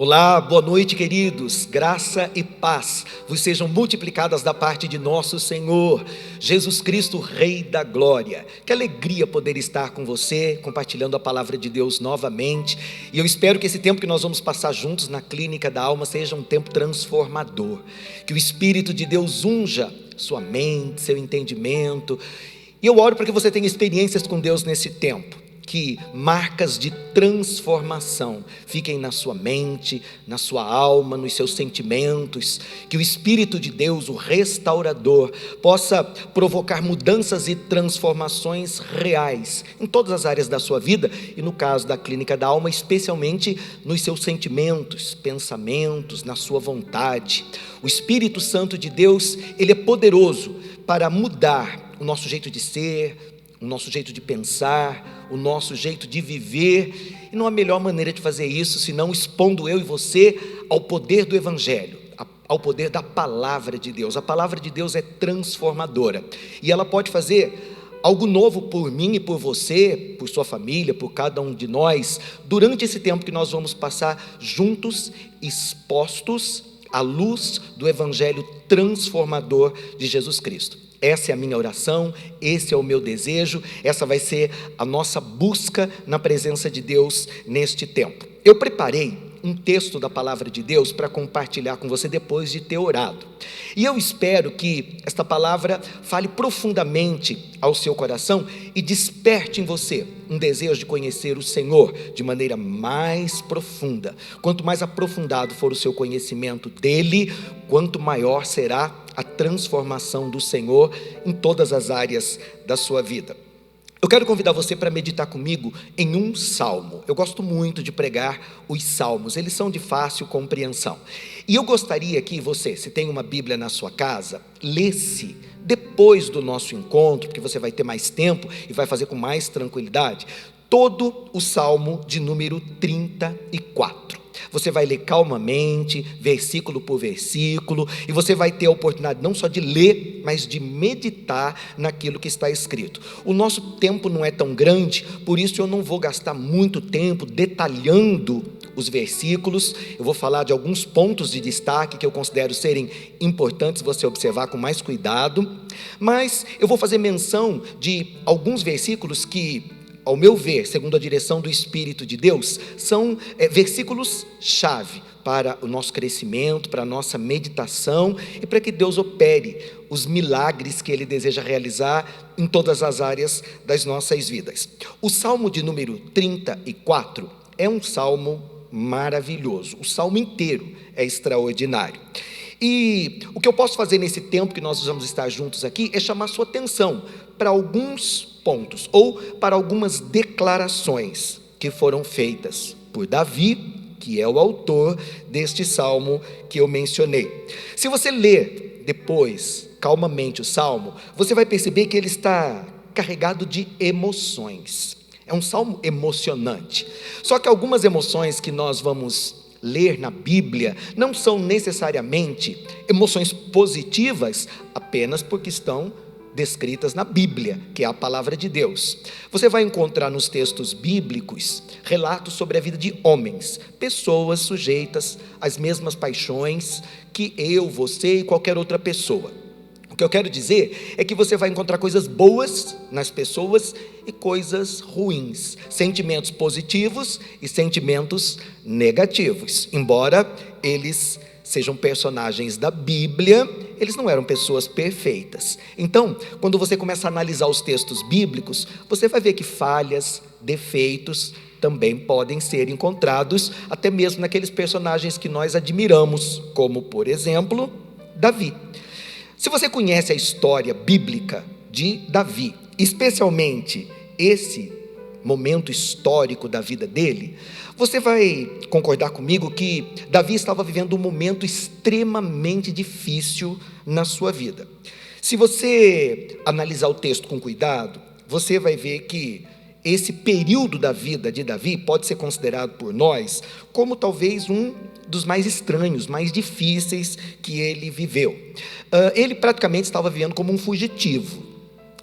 Olá, boa noite, queridos. Graça e paz vos sejam multiplicadas da parte de nosso Senhor Jesus Cristo, Rei da Glória. Que alegria poder estar com você, compartilhando a palavra de Deus novamente. E eu espero que esse tempo que nós vamos passar juntos na Clínica da Alma seja um tempo transformador. Que o Espírito de Deus unja sua mente, seu entendimento. E eu oro para que você tenha experiências com Deus nesse tempo. Que marcas de transformação fiquem na sua mente, na sua alma, nos seus sentimentos, que o Espírito de Deus, o restaurador, possa provocar mudanças e transformações reais em todas as áreas da sua vida e no caso da Clínica da Alma, especialmente nos seus sentimentos, pensamentos, na sua vontade. O Espírito Santo de Deus, ele é poderoso para mudar o nosso jeito de ser, o nosso jeito de pensar, o nosso jeito de viver, e não há melhor maneira de fazer isso, senão expondo eu e você ao poder do Evangelho, ao poder da Palavra de Deus. A Palavra de Deus é transformadora, e ela pode fazer algo novo por mim e por você, por sua família, por cada um de nós, durante esse tempo que nós vamos passar juntos, expostos à luz do Evangelho transformador de Jesus Cristo. Essa é a minha oração, esse é o meu desejo, essa vai ser a nossa busca na presença de Deus neste tempo. Eu preparei um texto da palavra de Deus para compartilhar com você depois de ter orado. E eu espero que esta palavra fale profundamente ao seu coração e desperte em você um desejo de conhecer o Senhor de maneira mais profunda. Quanto mais aprofundado for o seu conhecimento dele, quanto maior será a transformação do Senhor em todas as áreas da sua vida. Eu quero convidar você para meditar comigo em um salmo. Eu gosto muito de pregar os salmos, eles são de fácil compreensão. E eu gostaria que você, se tem uma Bíblia na sua casa, lesse depois do nosso encontro, porque você vai ter mais tempo e vai fazer com mais tranquilidade, todo o salmo de número 34. Você vai ler calmamente, versículo por versículo, e você vai ter a oportunidade não só de ler, mas de meditar naquilo que está escrito. O nosso tempo não é tão grande, por isso eu não vou gastar muito tempo detalhando os versículos. Eu vou falar de alguns pontos de destaque que eu considero serem importantes você observar com mais cuidado, mas eu vou fazer menção de alguns versículos que, ao meu ver, segundo a direção do Espírito de Deus, são versículos-chave para o nosso crescimento, para a nossa meditação e para que Deus opere os milagres que Ele deseja realizar em todas as áreas das nossas vidas. O Salmo de número 34 é um salmo maravilhoso. O salmo inteiro é extraordinário. E o que eu posso fazer nesse tempo que nós vamos estar juntos aqui é chamar sua atenção para alguns pontos ou para algumas declarações que foram feitas por Davi, que é o autor deste salmo que eu mencionei. Se você ler depois, calmamente, o salmo, você vai perceber que ele está carregado de emoções. É um salmo emocionante. Só que algumas emoções que nós vamos ler na Bíblia não são necessariamente emoções positivas apenas porque estão descritas na Bíblia, que é a palavra de Deus. Você vai encontrar nos textos bíblicos relatos sobre a vida de homens, pessoas sujeitas às mesmas paixões que eu, você e qualquer outra pessoa. O que eu quero dizer é que você vai encontrar coisas boas nas pessoas e coisas ruins, sentimentos positivos e sentimentos negativos. Embora eles sejam personagens da Bíblia, eles não eram pessoas perfeitas. Então, quando você começa a analisar os textos bíblicos, você vai ver que falhas, defeitos também podem ser encontrados, até mesmo naqueles personagens que nós admiramos, como, por exemplo, Davi. Se você conhece a história bíblica de Davi, especialmente esse momento histórico da vida dele, você vai concordar comigo que Davi estava vivendo um momento extremamente difícil na sua vida. Se você analisar o texto com cuidado, você vai ver que esse período da vida de Davi pode ser considerado por nós como talvez um dos mais estranhos, mais difíceis que ele viveu. Ele praticamente estava vivendo como um fugitivo.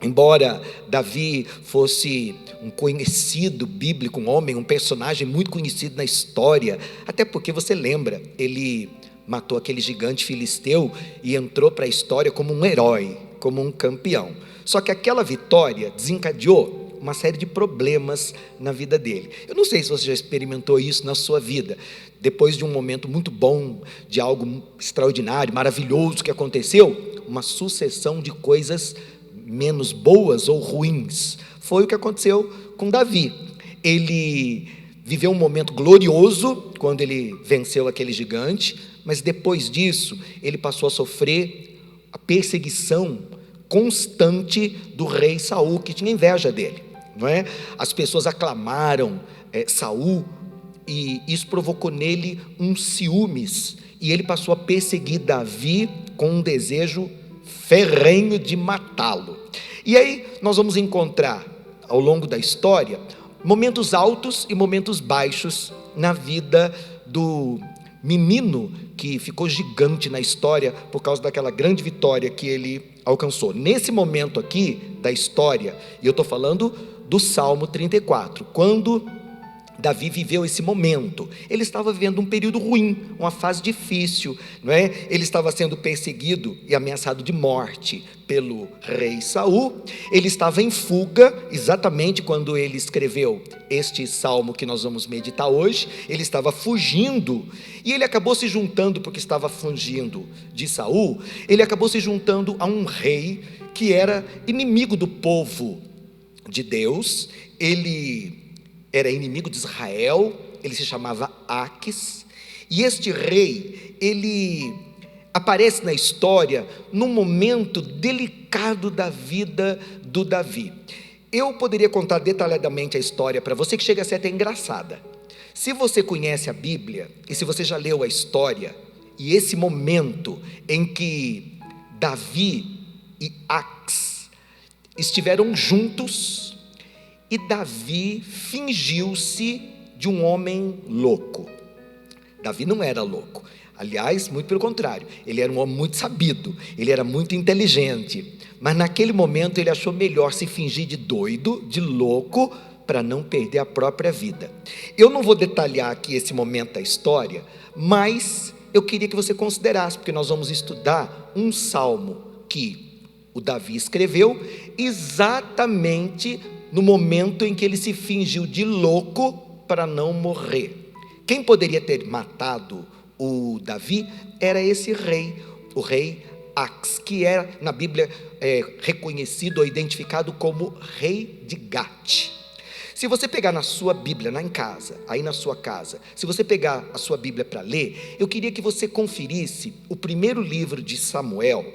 Embora Davi fosse um conhecido bíblico, um homem, um personagem muito conhecido na história, até porque você lembra, ele matou aquele gigante filisteu e entrou para a história como um herói, como um campeão. Só que aquela vitória desencadeou uma série de problemas na vida dele. Eu não sei se você já experimentou isso na sua vida. Depois de um momento muito bom, de algo extraordinário, maravilhoso que aconteceu, uma sucessão de coisas menos boas ou ruins. Foi o que aconteceu com Davi. Ele viveu um momento glorioso quando ele venceu aquele gigante, mas depois disso ele passou a sofrer a perseguição constante do rei Saul, que tinha inveja dele, não é? As pessoas aclamaram Saul, e isso provocou nele um ciúmes, e ele passou a perseguir Davi com um desejo ferrenho de matá-lo. E aí nós vamos encontrar ao longo da história momentos altos e momentos baixos na vida do menino que ficou gigante na história por causa daquela grande vitória que ele alcançou. Nesse momento aqui da história, e eu estou falando do Salmo 34, quando Davi viveu esse momento, ele estava vivendo um período ruim, uma fase difícil, não é? Ele estava sendo perseguido e ameaçado de morte pelo rei Saul. Ele estava em fuga, exatamente quando ele escreveu este salmo que nós vamos meditar hoje. Ele estava fugindo, e ele acabou se juntando, porque estava fugindo de Saul, ele acabou se juntando a um rei que era inimigo do povo de Deus. Ele era inimigo de Israel, ele se chamava Aques, e este rei, ele aparece na história num momento delicado da vida do Davi. Eu poderia contar detalhadamente a história para você, que chega a ser até engraçada. Se você conhece a Bíblia, e se você já leu a história, e esse momento em que Davi e Aques estiveram juntos, e Davi fingiu-se de um homem louco. Davi não era louco, aliás, muito pelo contrário, ele era um homem muito sabido, ele era muito inteligente, mas naquele momento ele achou melhor se fingir de doido, de louco, para não perder a própria vida. Eu não vou detalhar aqui esse momento da história, mas eu queria que você considerasse, porque nós vamos estudar um salmo que o Davi escreveu exatamente no momento em que ele se fingiu de louco para não morrer. Quem poderia ter matado o Davi era esse rei, o rei Aques, que era na Bíblia reconhecido ou identificado como rei de Gate. Se você pegar na sua Bíblia, em casa, aí na sua casa, se você pegar a sua Bíblia para ler, eu queria que você conferisse o primeiro livro de Samuel,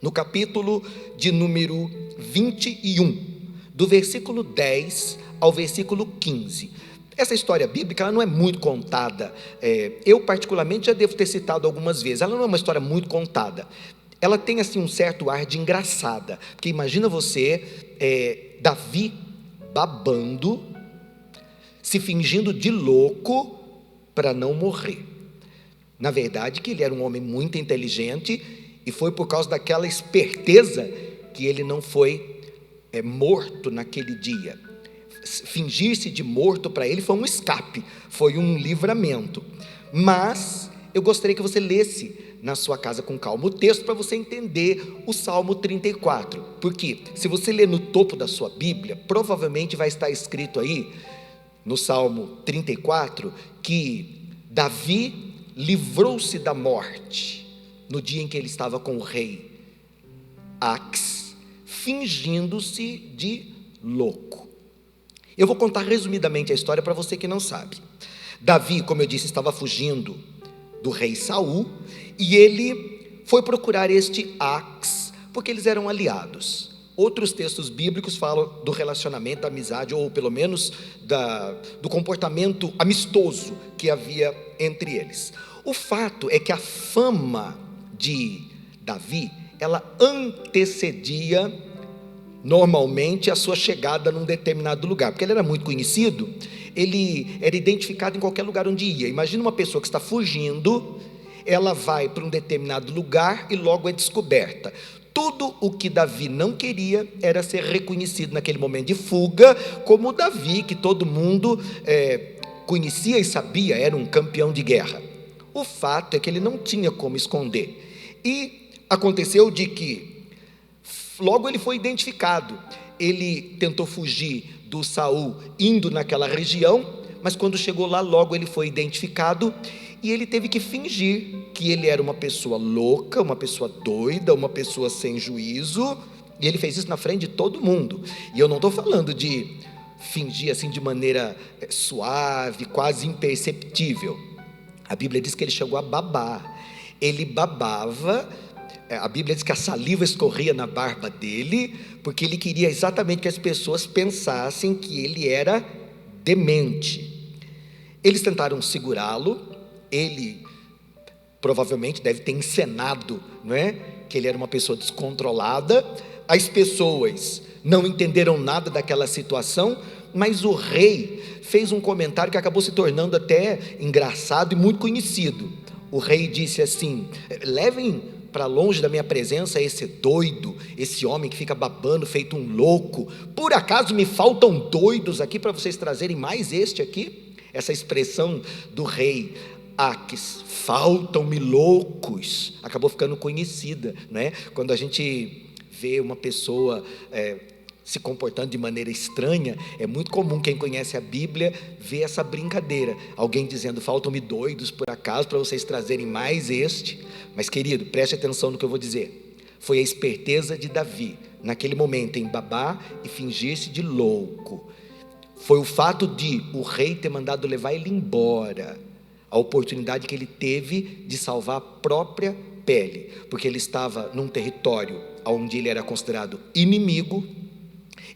no capítulo de número 21, do versículo 10 ao versículo 15. Essa história bíblica, ela não é muito contada, eu particularmente já devo ter citado algumas vezes, ela não é uma história muito contada, ela tem assim um certo ar de engraçada, porque imagina você, Davi babando, se fingindo de louco para não morrer. Na verdade que ele era um homem muito inteligente, e foi por causa daquela esperteza que ele não foi morto naquele dia. Fingir-se de morto para ele foi um escape, foi um livramento. Mas eu gostaria que você lesse na sua casa com calma o texto, para você entender o Salmo 34, porque se você ler no topo da sua Bíblia, provavelmente vai estar escrito aí no Salmo 34 que Davi livrou-se da morte no dia em que ele estava com o rei Aques, fingindo-se de louco. Eu vou contar resumidamente a história para você que não sabe. Davi, como eu disse, estava fugindo do rei Saul, e ele foi procurar este Aques, porque eles eram aliados. Outros textos bíblicos falam do relacionamento, da amizade, ou pelo menos do comportamento amistoso que havia entre eles. O fato é que a fama de Davi, ela antecedia normalmente a sua chegada num determinado lugar, porque ele era muito conhecido, ele era identificado em qualquer lugar onde ia. Imagina uma pessoa que está fugindo, ela vai para um determinado lugar e logo é descoberta. Tudo o que Davi não queria era ser reconhecido naquele momento de fuga como Davi, que todo mundo conhecia e sabia, era um campeão de guerra. O fato é que ele não tinha como esconder. E aconteceu de que logo ele foi identificado. Ele tentou fugir do Saul indo naquela região, mas quando chegou lá, logo ele foi identificado e ele teve que fingir que ele era uma pessoa louca, uma pessoa doida, uma pessoa sem juízo, e ele fez isso na frente de todo mundo. E eu não estou falando de fingir assim de maneira suave, quase imperceptível. A Bíblia diz que ele chegou a babar. Ele babava, a Bíblia diz que a saliva escorria na barba dele, porque ele queria exatamente que as pessoas pensassem que ele era demente. Eles tentaram segurá-lo, ele provavelmente deve ter encenado, não é? Que ele era uma pessoa descontrolada. As pessoas não entenderam nada daquela situação, mas o rei fez um comentário que acabou se tornando até engraçado e muito conhecido. O rei disse assim: levem para longe da minha presença esse doido, esse homem que fica babando feito um louco. Por acaso me faltam doidos aqui para vocês trazerem mais este aqui? Essa expressão do rei Aques, faltam-me loucos, acabou ficando conhecida, né? Quando a gente vê uma pessoa se comportando de maneira estranha, é muito comum, quem conhece a Bíblia, ver essa brincadeira, alguém dizendo: faltam-me doidos por acaso para vocês trazerem mais este. Mas querido, preste atenção no que eu vou dizer. Foi a esperteza de Davi, naquele momento, em babar e fingir-se de louco. Foi o fato de o rei ter mandado levar ele embora, a oportunidade que ele teve de salvar a própria pele, porque ele estava num território onde ele era considerado inimigo.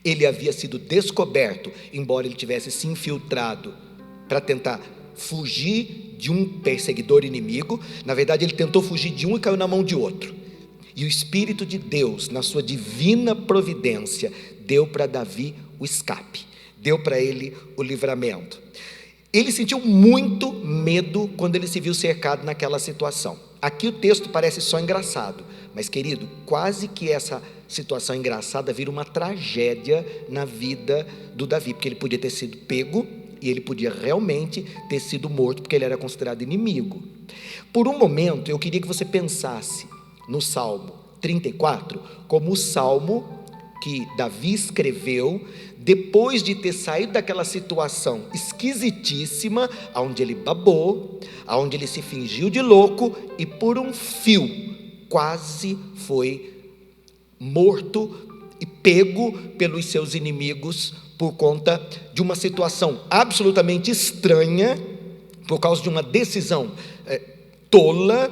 Ele havia sido descoberto, embora ele tivesse se infiltrado para tentar fugir de um perseguidor inimigo. Na verdade, ele tentou fugir de um e caiu na mão de outro. E o Espírito de Deus, na sua divina providência, deu para Davi o escape, deu para ele o livramento. Ele sentiu muito medo quando ele se viu cercado naquela situação. Aqui o texto parece só engraçado, mas querido, quase que essa situação engraçada vira uma tragédia na vida do Davi, porque ele podia ter sido pego e ele podia realmente ter sido morto, porque ele era considerado inimigo. Por um momento eu queria que você pensasse no Salmo 34 como o salmo que Davi escreveu depois de ter saído daquela situação esquisitíssima, onde ele babou, onde ele se fingiu de louco e por um fio quase foi morto e pego pelos seus inimigos por conta de uma situação absolutamente estranha, por causa de uma decisão tola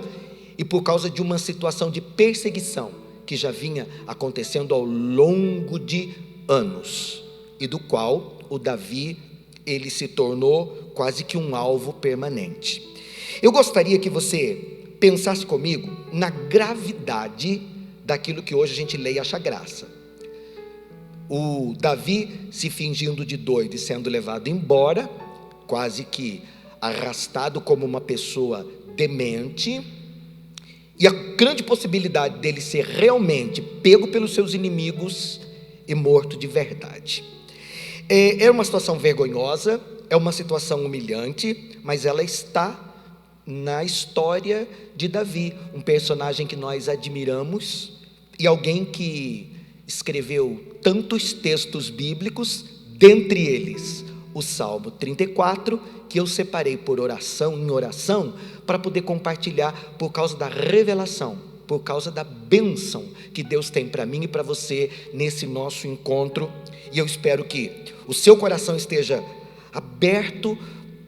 e por causa de uma situação de perseguição que já vinha acontecendo ao longo de anos, e do qual o Davi, ele se tornou quase que um alvo permanente. Eu gostaria que você pensasse comigo na gravidade daquilo que hoje a gente lê e acha graça. O Davi se fingindo de doido e sendo levado embora, quase que arrastado como uma pessoa demente, e a grande possibilidade dele ser realmente pego pelos seus inimigos e morto de verdade. É uma situação vergonhosa, é uma situação humilhante, mas ela está na história de Davi, um personagem que nós admiramos e alguém que escreveu tantos textos bíblicos, dentre eles o Salmo 34, que eu separei por oração em oração, para poder compartilhar por causa da revelação, por causa da bênção que Deus tem para mim e para você nesse nosso encontro. E eu espero que o seu coração esteja aberto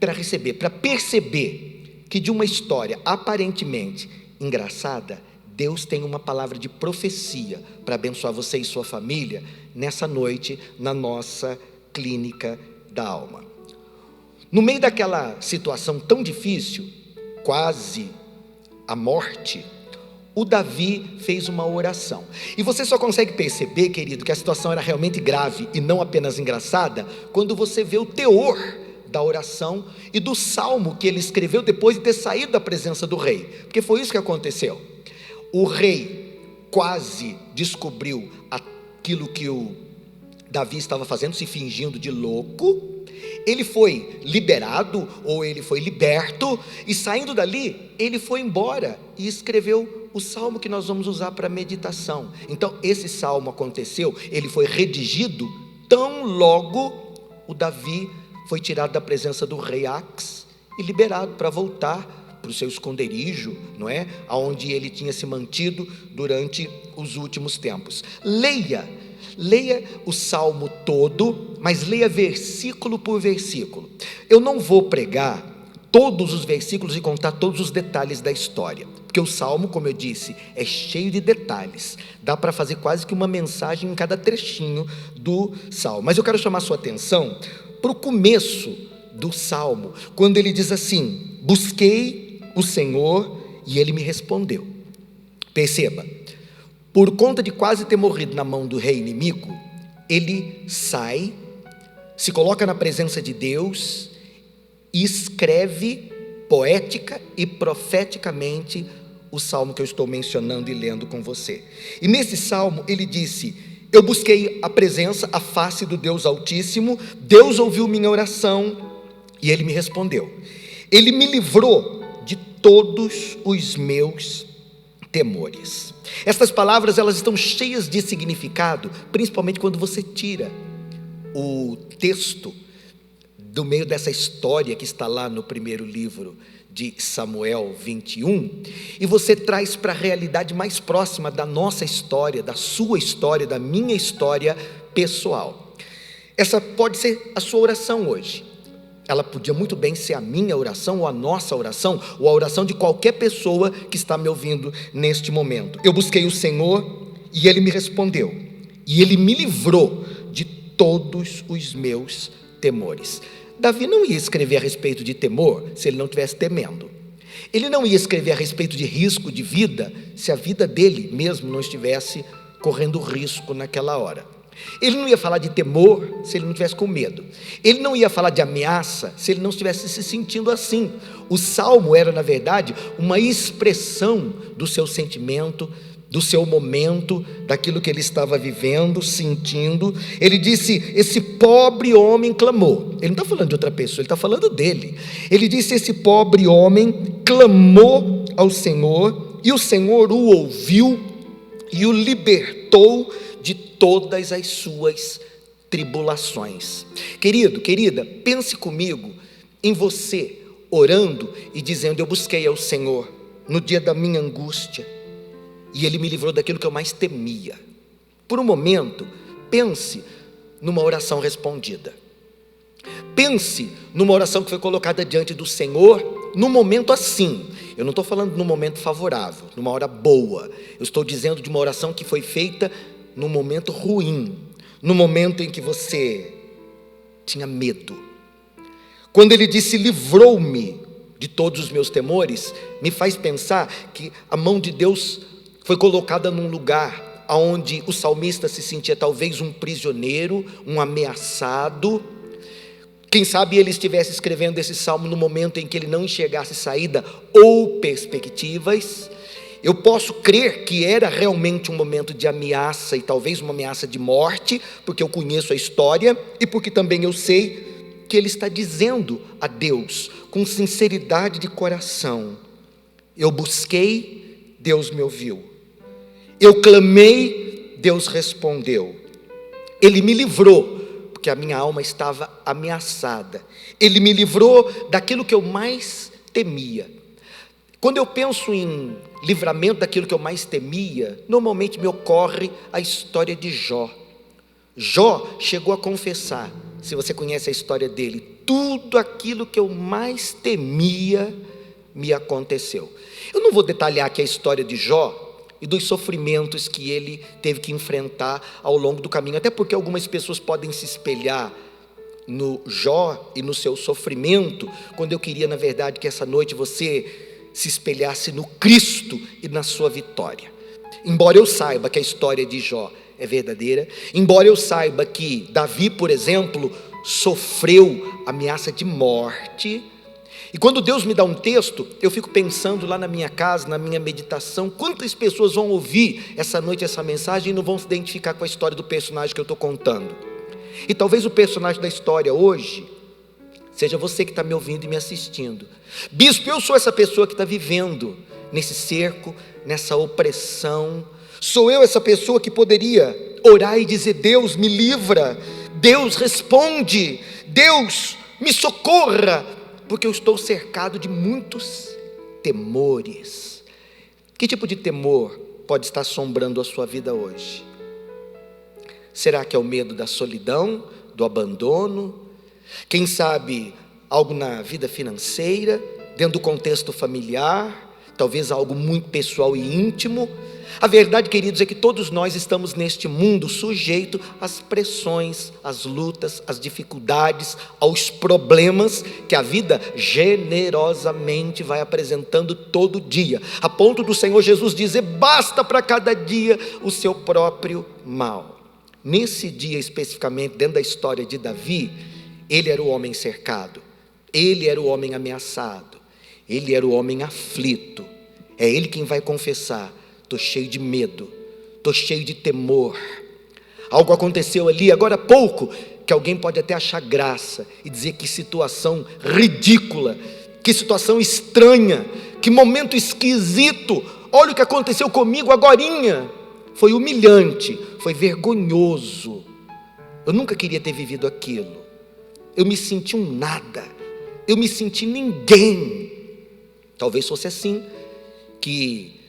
para receber, para perceber que de uma história aparentemente engraçada, Deus tem uma palavra de profecia para abençoar você e sua família nessa noite, na nossa clínica da alma. No meio daquela situação tão difícil, quase a morte, o Davi fez uma oração. E você só consegue perceber, querido, que a situação era realmente grave e não apenas engraçada, quando você vê o teor da oração e do salmo que ele escreveu depois de ter saído da presença do rei. Porque foi isso que aconteceu. O rei quase descobriu aquilo que o Davi estava fazendo, se fingindo de louco. Ele foi liberado, ou ele foi liberto, e saindo dali, ele foi embora e escreveu o salmo que nós vamos usar para meditação. Então esse salmo aconteceu, ele foi redigido tão logo o Davi foi tirado da presença do rei Ax e liberado para voltar para o seu esconderijo, não é? Aonde ele tinha se mantido durante os últimos tempos. Leia o salmo todo, mas leia versículo por versículo. Eu não vou pregar todos os versículos e contar todos os detalhes da história, porque o salmo, como eu disse, é cheio de detalhes. Dá para fazer quase que uma mensagem em cada trechinho do salmo. Mas eu quero chamar a sua atenção para o começo do salmo, quando ele diz assim: busquei o Senhor e ele me respondeu. Perceba, por conta de quase ter morrido na mão do rei inimigo, ele sai, se coloca na presença de Deus e escreve poética e profeticamente o salmo que eu estou mencionando e lendo com você. E nesse salmo ele disse: eu busquei a presença, a face do Deus Altíssimo, Deus ouviu minha oração e ele me respondeu. Ele me livrou de todos os meus temores. Estas palavras, elas estão cheias de significado, principalmente quando você tira o texto do meio dessa história que está lá no primeiro livro de Samuel 21, e você traz para a realidade mais próxima da nossa história, da sua história, da minha história pessoal. Essa pode ser a sua oração hoje. Ela podia muito bem ser a minha oração, ou a nossa oração, ou a oração de qualquer pessoa que está me ouvindo neste momento. Eu busquei o Senhor e Ele me respondeu, e Ele me livrou de todos os meus temores. Davi não ia escrever a respeito de temor se ele não estivesse temendo. Ele não ia escrever a respeito de risco de vida se a vida dele mesmo não estivesse correndo risco naquela hora. Ele não ia falar de temor se ele não estivesse com medo. Ele não ia falar de ameaça se ele não estivesse se sentindo assim. O salmo era, na verdade, uma expressão do seu sentimento, do seu momento, daquilo que ele estava vivendo, sentindo. Ele disse: esse pobre homem clamou. Ele não está falando de outra pessoa, ele está falando dele. Ele disse: esse pobre homem clamou ao Senhor, e o Senhor o ouviu e o libertou de todas as suas tribulações. Querido, querida, pense comigo em você orando e dizendo: eu busquei ao Senhor no dia da minha angústia e Ele me livrou daquilo que eu mais temia. Por um momento, pense numa oração respondida. Pense numa oração que foi colocada diante do Senhor num momento assim. Eu não estou falando num momento favorável, numa hora boa. Eu estou dizendo de uma oração que foi feita num momento ruim, no momento em que você tinha medo. Quando ele disse: livrou-me de todos os meus temores, me faz pensar que a mão de Deus foi colocada num lugar onde o salmista se sentia talvez um prisioneiro, um ameaçado. Quem sabe ele estivesse escrevendo esse salmo no momento em que ele não enxergasse saída ou perspectivas. Eu posso crer que era realmente um momento de ameaça, e talvez uma ameaça de morte, porque eu conheço a história e porque também eu sei que ele está dizendo a Deus com sinceridade de coração: eu busquei, Deus me ouviu. Eu clamei, Deus respondeu. Ele me livrou, porque a minha alma estava ameaçada. Ele me livrou daquilo que eu mais temia. Quando eu penso em livramento daquilo que eu mais temia, normalmente me ocorre a história de Jó. Jó chegou a confessar, se você conhece a história dele: tudo aquilo que eu mais temia me aconteceu. Eu não vou detalhar aqui a história de Jó e dos sofrimentos que ele teve que enfrentar ao longo do caminho, até porque algumas pessoas podem se espelhar no Jó e no seu sofrimento, quando eu queria, na verdade, que essa noite você se espelhasse no Cristo e na sua vitória. Embora eu saiba que a história de Jó é verdadeira, embora eu saiba que Davi, por exemplo, sofreu ameaça de morte, E quando Deus me dá um texto, eu fico pensando lá na minha casa, na minha meditação, quantas pessoas vão ouvir essa noite essa mensagem e não vão se identificar com a história do personagem que eu estou contando. E talvez o personagem da história hoje seja você que está me ouvindo e me assistindo. Bispo, eu sou essa pessoa que está vivendo nesse cerco, nessa opressão. Sou eu essa pessoa que poderia orar e dizer: Deus me livra, Deus responde, Deus me socorra, porque eu estou cercado de muitos temores. Que tipo de temor pode estar assombrando a sua vida hoje? Será que é o medo da solidão, do abandono? Quem sabe algo na vida financeira, dentro do contexto familiar, talvez algo muito pessoal e íntimo? A verdade, queridos, é que todos nós estamos neste mundo sujeitos às pressões, às lutas, às dificuldades, aos problemas que a vida generosamente vai apresentando todo dia, a ponto do Senhor Jesus dizer: basta para cada dia o seu próprio mal. Nesse dia especificamente, dentro da história de Davi, ele era o homem cercado, ele era o homem ameaçado, ele era o homem aflito. É ele quem vai confessar: estou cheio de medo, estou cheio de temor. Algo aconteceu ali agora há pouco, que alguém pode até achar graça e dizer: que situação ridícula, que situação estranha, que momento esquisito, olha o que aconteceu comigo agorinha. Foi humilhante, foi vergonhoso, eu nunca queria ter vivido aquilo, eu me senti um nada, eu me senti ninguém. Talvez fosse assim que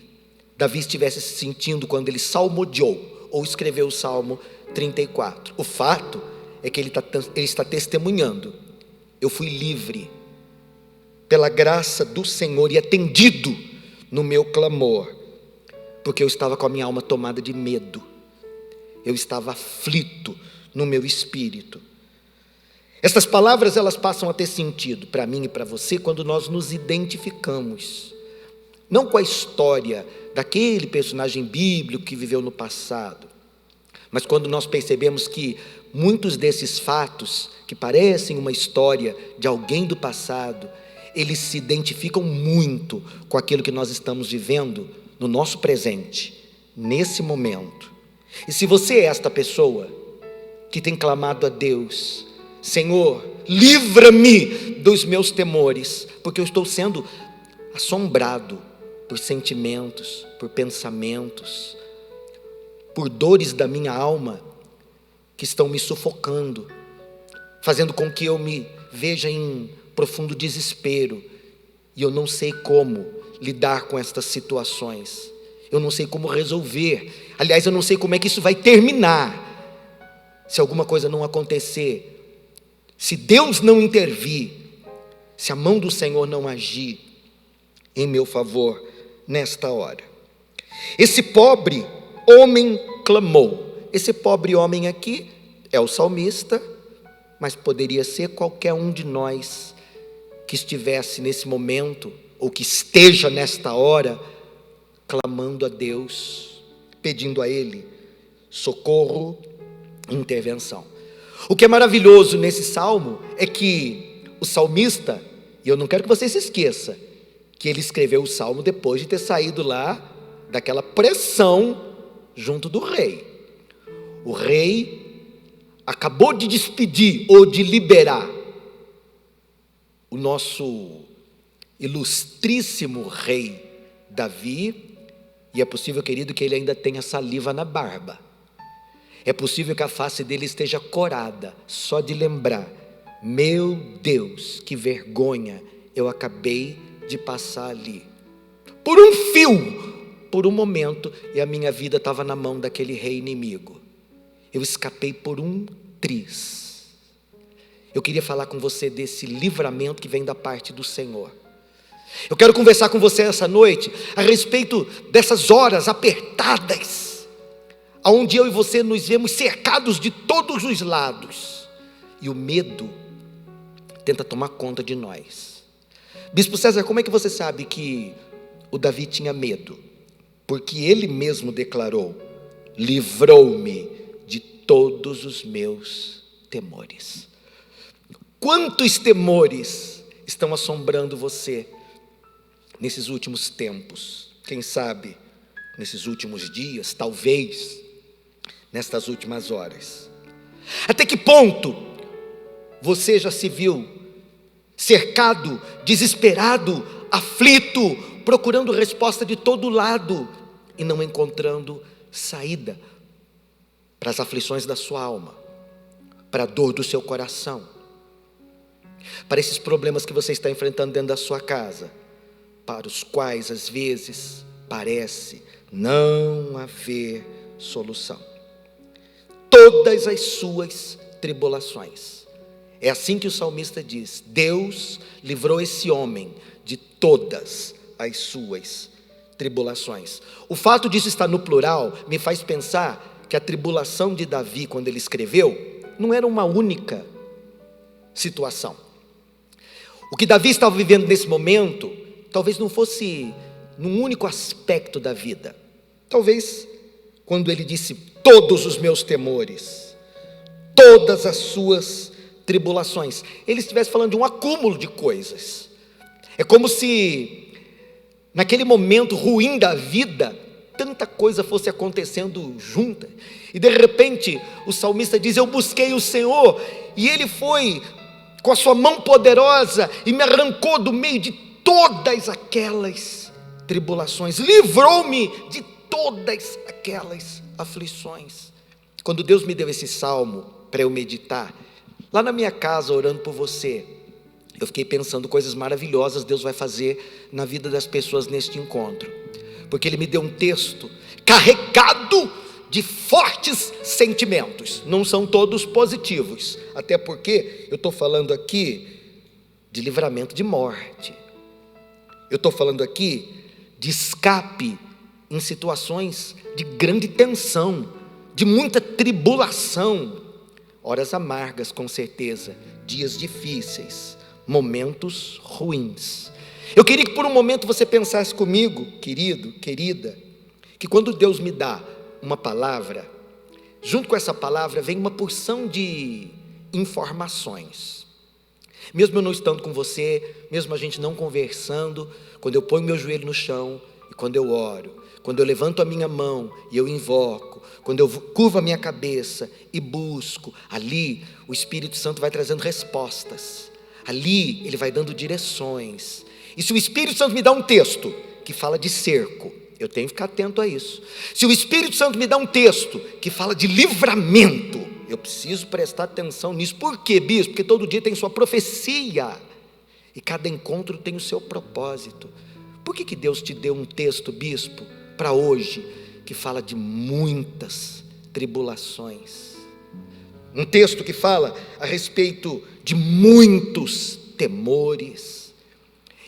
Davi estivesse se sentindo quando ele salmodiou, ou escreveu o Salmo 34. O fato é que ele está testemunhando: eu fui livre pela graça do Senhor e atendido no meu clamor, porque eu estava com a minha alma tomada de medo, eu estava aflito no meu espírito. Estas palavras, elas passam a ter sentido para mim e para você quando nós nos identificamos, não com a história daquele personagem bíblico que viveu no passado, mas quando nós percebemos que muitos desses fatos, que parecem uma história de alguém do passado, eles se identificam muito com aquilo que nós estamos vivendo no nosso presente, nesse momento. E se você é esta pessoa que tem clamado a Deus: Senhor, livra-me dos meus temores, porque eu estou sendo assombrado por sentimentos, por pensamentos, por dores da minha alma que estão me sufocando, fazendo com que eu me veja em profundo desespero, e eu não sei como lidar com estas situações, eu não sei como resolver, aliás, eu não sei como é que isso vai terminar, se alguma coisa não acontecer, se Deus não intervir, se a mão do Senhor não agir em meu favor nesta hora. Esse pobre homem clamou. Esse pobre homem aqui é o salmista, mas poderia ser qualquer um de nós que estivesse nesse momento, ou que esteja nesta hora, clamando a Deus, pedindo a Ele socorro e intervenção. O que é maravilhoso nesse salmo é que o salmista, e eu não quero que você se esqueça, que ele escreveu o salmo depois de ter saído lá daquela pressão junto do rei. O rei acabou de despedir ou de liberar o nosso ilustríssimo rei Davi, e é possível, querido, que ele ainda tenha saliva na barba. É possível que a face dele esteja corada só de lembrar: meu Deus, que vergonha eu acabei de passar ali. Por um fio, por um momento, e a minha vida estava na mão daquele rei inimigo. Eu escapei por um triz. Eu queria falar com você desse livramento que vem da parte do Senhor. Eu quero conversar com você essa noite a respeito dessas horas apertadas, onde eu e você nos vemos cercados de todos os lados, e o medo tenta tomar conta de nós. Bispo César, como é que você sabe que o Davi tinha medo? Porque ele mesmo declarou: livrou-me de todos os meus temores. Quantos temores estão assombrando você nesses últimos tempos? Quem sabe nesses últimos dias, talvez nestas últimas horas. Até que ponto você já se viu cercado, desesperado, aflito, procurando resposta de todo lado e não encontrando saída para as aflições da sua alma, para a dor do seu coração, para esses problemas que você está enfrentando dentro da sua casa, para os quais às vezes parece não haver solução? Todas as suas tribulações. É assim que o salmista diz: Deus livrou esse homem de todas as suas tribulações. O fato disso estar no plural me faz pensar que a tribulação de Davi, quando ele escreveu, não era uma única situação. O que Davi estava vivendo nesse momento, talvez não fosse num único aspecto da vida. Talvez quando ele disse todos os meus temores, todas as suas tribulações, ele estivesse falando de um acúmulo de coisas. É como se naquele momento ruim da vida, tanta coisa fosse acontecendo junta, e de repente o salmista diz: eu busquei o Senhor, e Ele foi com a sua mão poderosa e me arrancou do meio de todas aquelas tribulações, livrou-me de todas aquelas aflições. Quando Deus me deu esse salmo para eu meditar, lá na minha casa orando por você, eu fiquei pensando coisas maravilhosas Deus vai fazer na vida das pessoas neste encontro, porque Ele me deu um texto carregado de fortes sentimentos. Não são todos positivos, até porque eu estou falando aqui de livramento de morte, eu estou falando aqui de escape em situações de grande tensão, de muita tribulação, horas amargas com certeza, dias difíceis, momentos ruins. Eu queria que por um momento você pensasse comigo, querido, querida, que quando Deus me dá uma palavra, junto com essa palavra vem uma porção de informações. Mesmo eu não estando com você, mesmo a gente não conversando, quando eu ponho meu joelho no chão e quando eu oro, quando eu levanto a minha mão e eu invoco, quando eu curvo a minha cabeça e busco, ali o Espírito Santo vai trazendo respostas, ali ele vai dando direções. E se o Espírito Santo me dá um texto que fala de cerco, eu tenho que ficar atento a isso. Se o Espírito Santo me dá um texto que fala de livramento, eu preciso prestar atenção nisso. Por quê, bispo? Porque todo dia tem sua profecia e cada encontro tem o seu propósito. Por que Deus te deu um texto, bispo, para hoje, que fala de muitas tribulações? Um texto que fala a respeito de muitos temores.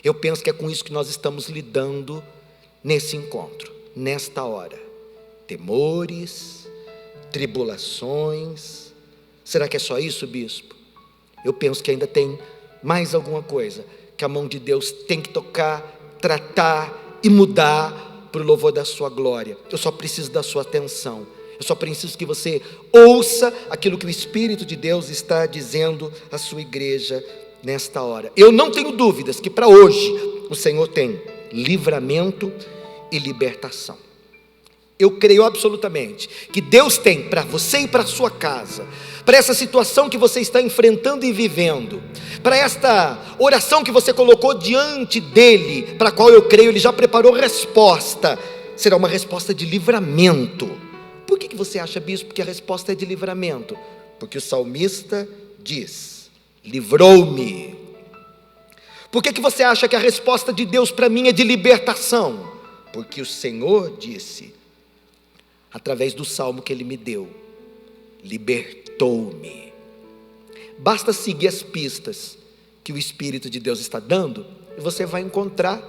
Eu penso que é com isso que nós estamos lidando nesse encontro, nesta hora. Temores, tribulações. Será que é só isso, bispo? Eu penso que ainda tem mais alguma coisa que a mão de Deus tem que tocar, tratar e mudar para o louvor da sua glória. Eu só preciso da sua atenção. Eu só preciso que você ouça aquilo que o Espírito de Deus está dizendo à sua igreja nesta hora. Eu não tenho dúvidas que para hoje o Senhor tem livramento e libertação. Eu creio absolutamente que Deus tem para você e para a sua casa, para essa situação que você está enfrentando e vivendo, para esta oração que você colocou diante dele, para a qual eu creio ele já preparou resposta. Será uma resposta de livramento. Por que você acha, bispo, que a resposta é de livramento? Porque o salmista diz: livrou-me. Por que você acha que a resposta de Deus para mim é de libertação? Porque o Senhor disse, através do salmo que Ele me deu, libertou-me. Basta seguir as pistas que o Espírito de Deus está dando, e você vai encontrar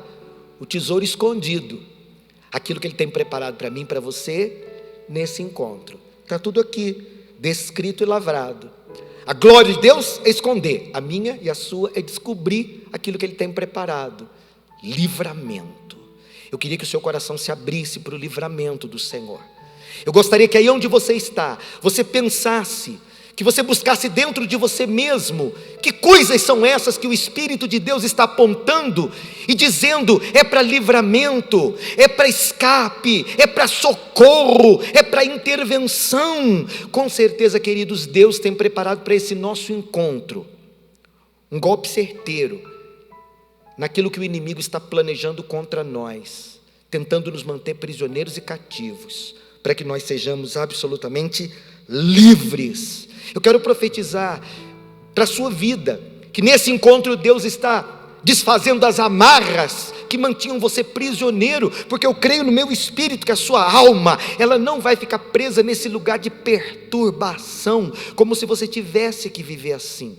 o tesouro escondido, aquilo que Ele tem preparado para mim e para você, nesse encontro. Está tudo aqui, descrito e lavrado. A glória de Deus é esconder, a minha e a sua é descobrir aquilo que Ele tem preparado. Livramento. Eu queria que o seu coração se abrisse para o livramento do Senhor. Eu gostaria que aí onde você está, você pensasse que você buscasse dentro de você mesmo, que coisas são essas que o Espírito de Deus está apontando e dizendo, é para livramento, é para escape, é para socorro, é para intervenção. Com certeza, queridos, Deus tem preparado para esse nosso encontro um golpe certeiro naquilo que o inimigo está planejando contra nós, tentando nos manter prisioneiros e cativos, para que nós sejamos absolutamente livres. Eu quero profetizar para a sua vida, que nesse encontro Deus está desfazendo as amarras que mantinham você prisioneiro, porque eu creio no meu espírito que a sua alma, ela não vai ficar presa nesse lugar de perturbação, como se você tivesse que viver assim.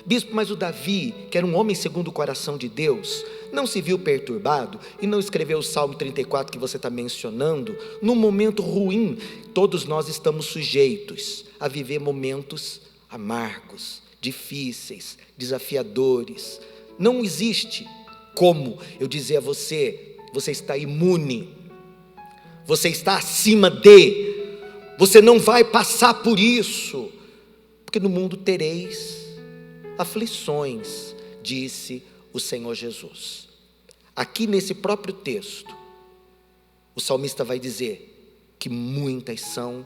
Bispo, mas o Davi, que era um homem segundo o coração de Deus, não se viu perturbado e não escreveu o Salmo 34 que você está mencionando, num momento ruim. Todos nós estamos sujeitos a viver momentos amargos, difíceis, desafiadores. Não existe como eu dizer a você, você está imune, você está acima de, você não vai passar por isso, porque no mundo tereis aflições, disse o Senhor Jesus. Aqui nesse próprio texto, o salmista vai dizer que muitas são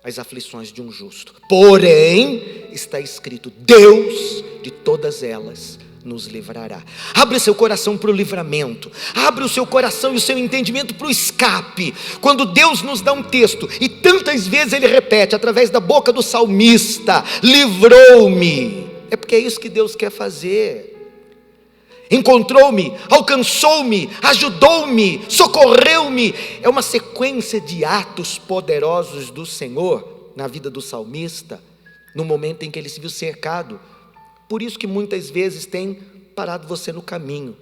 as aflições de um justo, porém está escrito, Deus de todas elas nos livrará. Abre seu coração para o livramento, abre o seu coração e o seu entendimento para o escape. Quando Deus nos dá um texto, e tantas vezes Ele repete através da boca do salmista, livrou-me, é porque é isso que Deus quer fazer. Encontrou-me, alcançou-me, ajudou-me, socorreu-me. É uma sequência de atos poderosos do Senhor na vida do salmista, no momento em que ele se viu cercado. Por isso que muitas vezes tem parado você no caminho,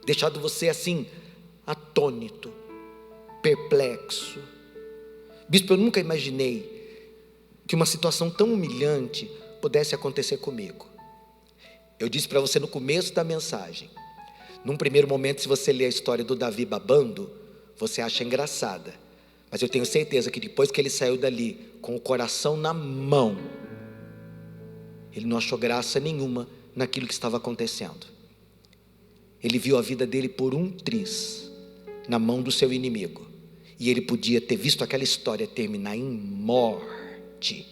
deixado você assim, atônito, perplexo. Bispo, eu nunca imaginei que uma situação tão humilhante pudesse acontecer comigo. Eu disse para você no começo da mensagem, num primeiro momento, se você ler a história do Davi babando, você acha engraçada, mas eu tenho certeza que depois que ele saiu dali, com o coração na mão, ele não achou graça nenhuma naquilo que estava acontecendo. Ele viu a vida dele por um triz, na mão do seu inimigo, e ele podia ter visto aquela história terminar em morte.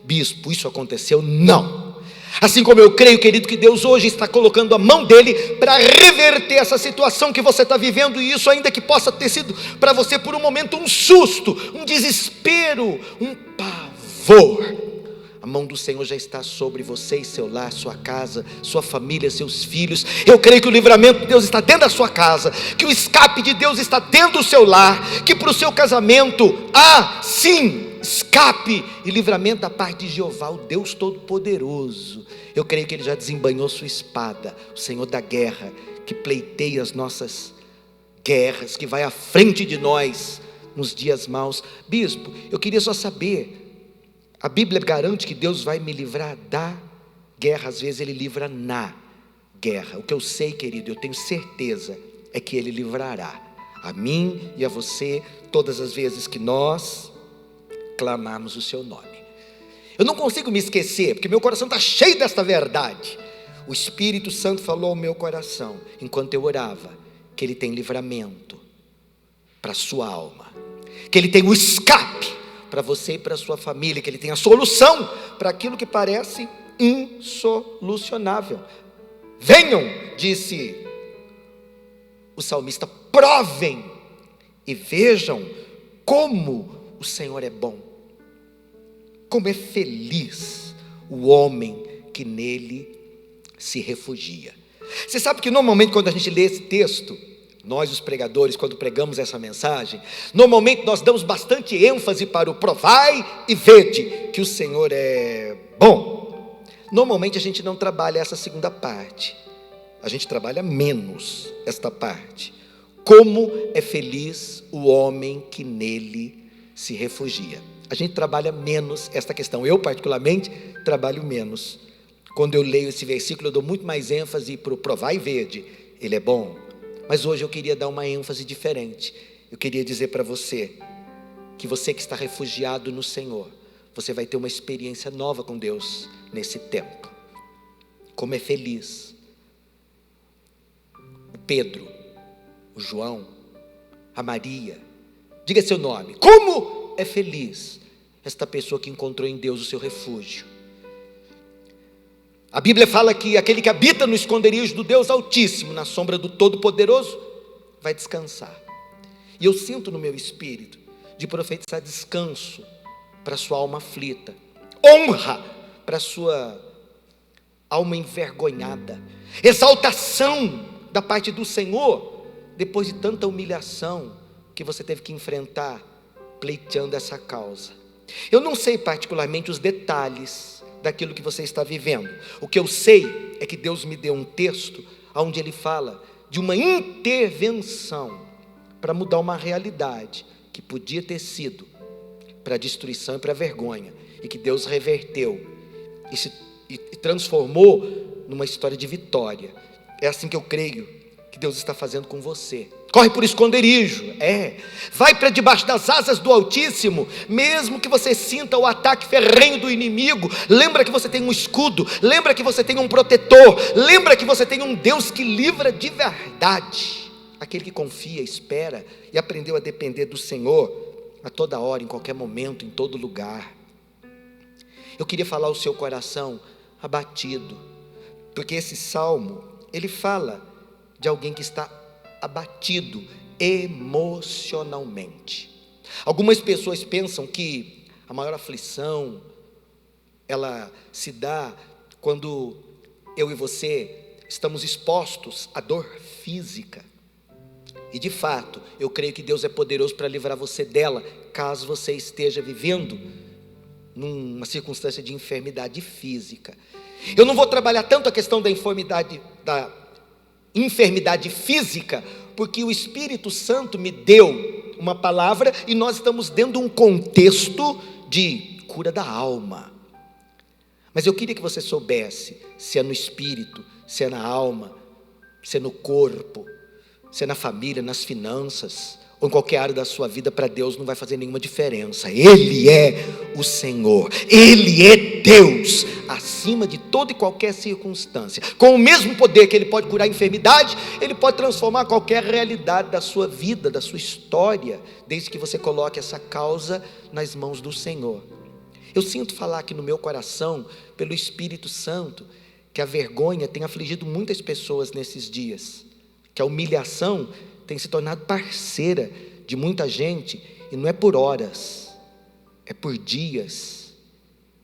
Bispo, isso aconteceu? Não. Assim como eu creio, querido, que Deus hoje está colocando a mão dele para reverter essa situação que você está vivendo, e isso ainda que possa ter sido para você por um momento um susto, um desespero, um pavor. A mão do Senhor já está sobre você e seu lar, sua casa, sua família, seus filhos. Eu creio que o livramento de Deus está dentro da sua casa, que o escape de Deus está dentro do seu lar, que para o seu casamento há sim escape e livramento da parte de Jeová, o Deus Todo-Poderoso. Eu creio que Ele já desembanhou sua espada, o Senhor da guerra, que pleiteia as nossas guerras, que vai à frente de nós nos dias maus. Bispo, eu queria só saber, a Bíblia garante que Deus vai me livrar da guerra, às vezes Ele livra na guerra. O que eu sei, querido, eu tenho certeza, é que Ele livrará a mim e a você, todas as vezes que nós clamarmos o seu nome. Eu não consigo me esquecer, porque meu coração está cheio desta verdade. O Espírito Santo falou ao meu coração, enquanto eu orava, que Ele tem livramento para a sua alma, que Ele tem o escape para você e para a sua família, que Ele tem a solução para aquilo que parece insolucionável. Venham, disse o salmista, provem e vejam como o Senhor é bom. Como é feliz o homem que nele se refugia. Você sabe que normalmente quando a gente lê esse texto, nós os pregadores, quando pregamos essa mensagem, normalmente nós damos bastante ênfase para o provai e vede que o Senhor é bom. Normalmente a gente não trabalha essa segunda parte, a gente trabalha menos esta parte. Como é feliz o homem que nele se refugia. A gente trabalha menos esta questão. Eu particularmente trabalho menos. Quando eu leio esse versículo, eu dou muito mais ênfase para o provar e vede. Ele é bom. Mas hoje eu queria dar uma ênfase diferente. Eu queria dizer para você que está refugiado no Senhor, você vai ter uma experiência nova com Deus nesse tempo. Como é feliz o Pedro, o João, a Maria, diga seu nome, como é feliz esta pessoa que encontrou em Deus o seu refúgio. A Bíblia fala que aquele que habita no esconderijo do Deus Altíssimo, na sombra do Todo-Poderoso, vai descansar. E eu sinto no meu espírito de profetizar descanso para a sua alma aflita, honra para a sua alma envergonhada, exaltação da parte do Senhor, depois de tanta humilhação que você teve que enfrentar, pleiteando essa causa. Eu não sei particularmente os detalhes daquilo que você está vivendo. O que eu sei é que Deus me deu um texto onde Ele fala de uma intervenção para mudar uma realidade que podia ter sido para a destruição e para a vergonha, e que Deus reverteu e transformou numa história de vitória. É assim que eu creio que Deus está fazendo com você. Corre por esconderijo, vai para debaixo das asas do Altíssimo, mesmo que você sinta o ataque ferrenho do inimigo. Lembra que você tem um escudo, lembra que você tem um protetor, lembra que você tem um Deus que livra de verdade. Aquele que confia, espera e aprendeu a depender do Senhor a toda hora, em qualquer momento, em todo lugar. Eu queria falar ao seu coração abatido, porque esse salmo, ele fala de alguém que está abatido emocionalmente. Algumas pessoas pensam que a maior aflição, ela se dá quando eu e você estamos expostos à dor física. E de fato, eu creio que Deus é poderoso para livrar você dela, caso você esteja vivendo numa circunstância de enfermidade física. Eu não vou trabalhar tanto a questão da enfermidade física, porque o Espírito Santo me deu uma palavra e nós estamos dentro de um contexto de cura da alma. Mas eu queria que você soubesse, se é no espírito, se é na alma, se é no corpo, se é na família, nas finanças, ou em qualquer área da sua vida, para Deus não vai fazer nenhuma diferença. Ele é o Senhor, Ele é Deus, acima de toda e qualquer circunstância. Com o mesmo poder que Ele pode curar a enfermidade, Ele pode transformar qualquer realidade da sua vida, da sua história, desde que você coloque essa causa nas mãos do Senhor. Eu sinto falar aqui no meu coração, pelo Espírito Santo, que a vergonha tem afligido muitas pessoas nesses dias, que a humilhação tem se tornado parceira de muita gente, e não é por horas, é por dias,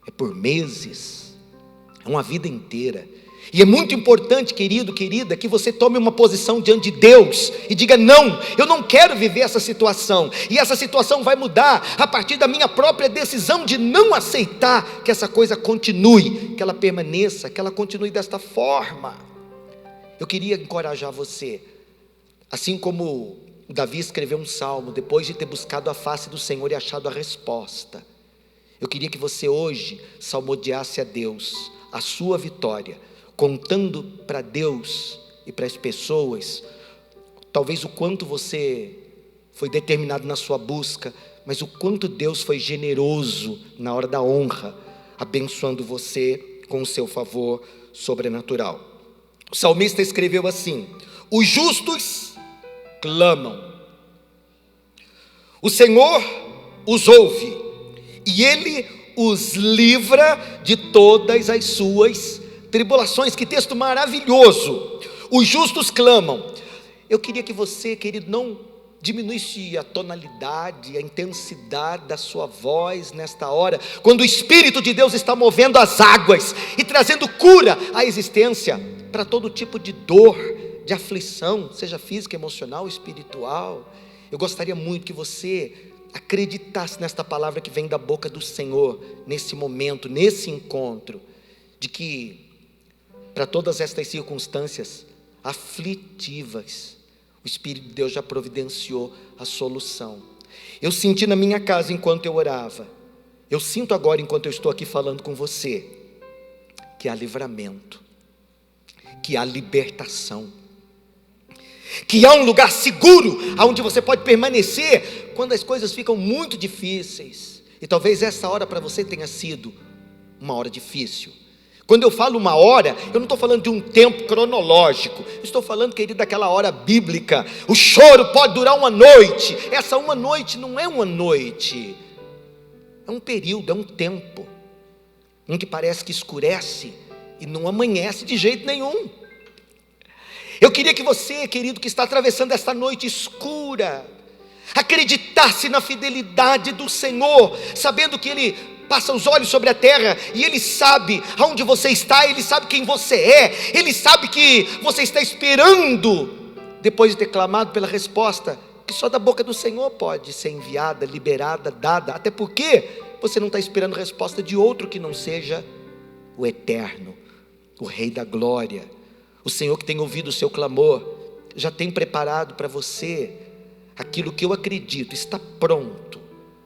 é por meses, é uma vida inteira. E é muito importante, querido, querida, que você tome uma posição diante de Deus e diga: não, eu não quero viver essa situação, e essa situação vai mudar a partir da minha própria decisão de não aceitar que essa coisa continue, que ela permaneça, que ela continue desta forma. Eu queria encorajar você, assim como Davi escreveu um salmo, depois de ter buscado a face do Senhor e achado a resposta. Eu queria que você hoje salmodiasse a Deus a sua vitória, contando para Deus e para as pessoas, talvez o quanto você foi determinado na sua busca, mas o quanto Deus foi generoso na hora da honra, abençoando você com o seu favor sobrenatural. O salmista escreveu assim: os justos clamam, o Senhor os ouve, e Ele os livra de todas as suas tribulações. Que texto maravilhoso! Os justos clamam. Eu queria que você, querido, não diminuísse a tonalidade, a intensidade da sua voz nesta hora, quando o Espírito de Deus está movendo as águas e trazendo cura à existência, para todo tipo de dor, de aflição, seja física, emocional, espiritual. Eu gostaria muito que você acreditasse nesta palavra que vem da boca do Senhor, nesse momento, nesse encontro, de que para todas estas circunstâncias aflitivas, o Espírito de Deus já providenciou a solução. Eu senti na minha casa enquanto eu orava, eu sinto agora enquanto eu estou aqui falando com você, que há livramento, que há libertação, que há um lugar seguro, onde você pode permanecer, quando as coisas ficam muito difíceis. E talvez essa hora para você tenha sido uma hora difícil. Quando eu falo uma hora, eu não estou falando de um tempo cronológico. Eu estou falando, querido, daquela hora bíblica. O choro pode durar uma noite. Essa uma noite não é uma noite. É um período, é um tempo em que parece que escurece e não amanhece de jeito nenhum. Eu queria que você, querido, que está atravessando esta noite escura, acreditasse na fidelidade do Senhor, sabendo que Ele passa os olhos sobre a terra e Ele sabe aonde você está, Ele sabe quem você é, Ele sabe que você está esperando, depois de ter clamado pela resposta, que só da boca do Senhor pode ser enviada, liberada, dada, até porque você não está esperando resposta de outro que não seja o Eterno, o Rei da Glória, o Senhor que tem ouvido o seu clamor, já tem preparado para você aquilo que eu acredito, está pronto,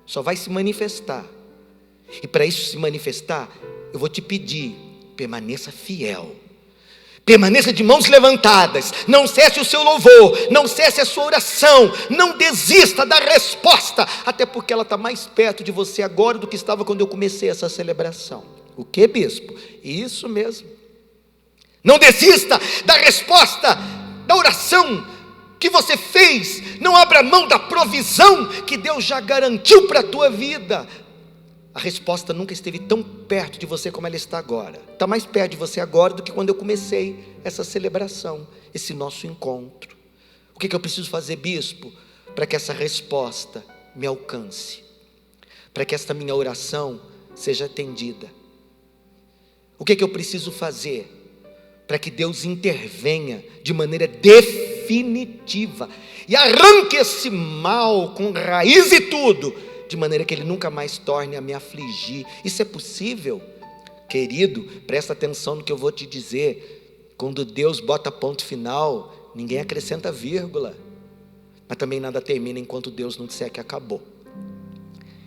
só vai se manifestar. E para isso se manifestar, eu vou te pedir, permaneça fiel, permaneça de mãos levantadas, não cesse o seu louvor, não cesse a sua oração, não desista da resposta, até porque ela está mais perto de você agora do que estava quando eu comecei essa celebração. O que, bispo? Isso mesmo. Não desista da resposta, da oração que você fez, não abra mão da provisão que Deus já garantiu para a tua vida. A resposta nunca esteve tão perto de você como ela está agora. Está mais perto de você agora do que quando eu comecei essa celebração, esse nosso encontro. O que eu preciso fazer, bispo, para que essa resposta me alcance? Para que esta minha oração seja atendida? O que eu preciso fazer para que Deus intervenha de maneira definitiva e arranque esse mal com raiz e tudo, de maneira que ele nunca mais torne a me afligir? Isso é possível? Querido, presta atenção no que eu vou te dizer. Quando Deus bota ponto final, ninguém acrescenta vírgula, mas também nada termina enquanto Deus não disser que acabou.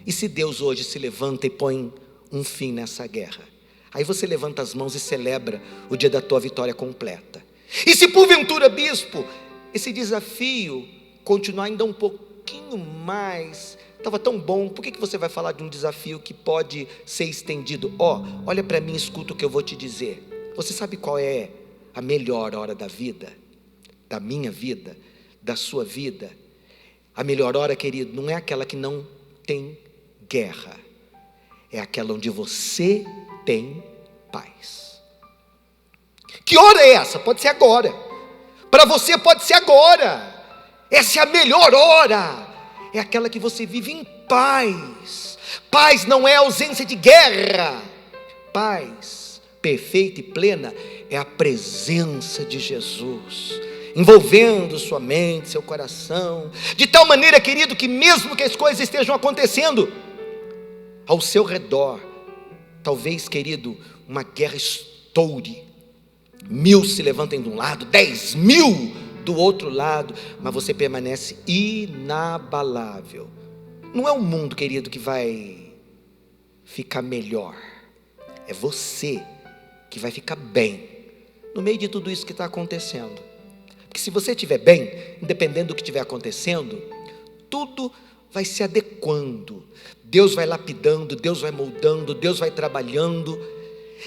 E se Deus hoje se levanta e põe um fim nessa guerra? Aí você levanta as mãos e celebra o dia da tua vitória completa. E se porventura, bispo, esse desafio continuar ainda um pouquinho mais, estava tão bom, por que você vai falar de um desafio que pode ser estendido? Olha para mim, escuta o que eu vou te dizer. Você sabe qual é a melhor hora da vida? Da minha vida? Da sua vida? A melhor hora, querido, não é aquela que não tem guerra. É aquela onde você tem paz. Que hora é essa? Pode ser agora. Para você pode ser agora. Essa é a melhor hora. É aquela que você vive em paz. Paz não é ausência de guerra. Paz perfeita e plena é a presença de Jesus, envolvendo sua mente, seu coração, de tal maneira, querido, que mesmo que as coisas estejam acontecendo ao seu redor, talvez, querido, uma guerra estoure, 1000 se levantem de um lado, 10.000 do outro lado, mas você permanece inabalável. Não é o mundo, querido, que vai ficar melhor, é você que vai ficar bem no meio de tudo isso que está acontecendo. Porque se você estiver bem, independente do que estiver acontecendo, tudo vai se adequando, Deus vai lapidando, Deus vai moldando, Deus vai trabalhando,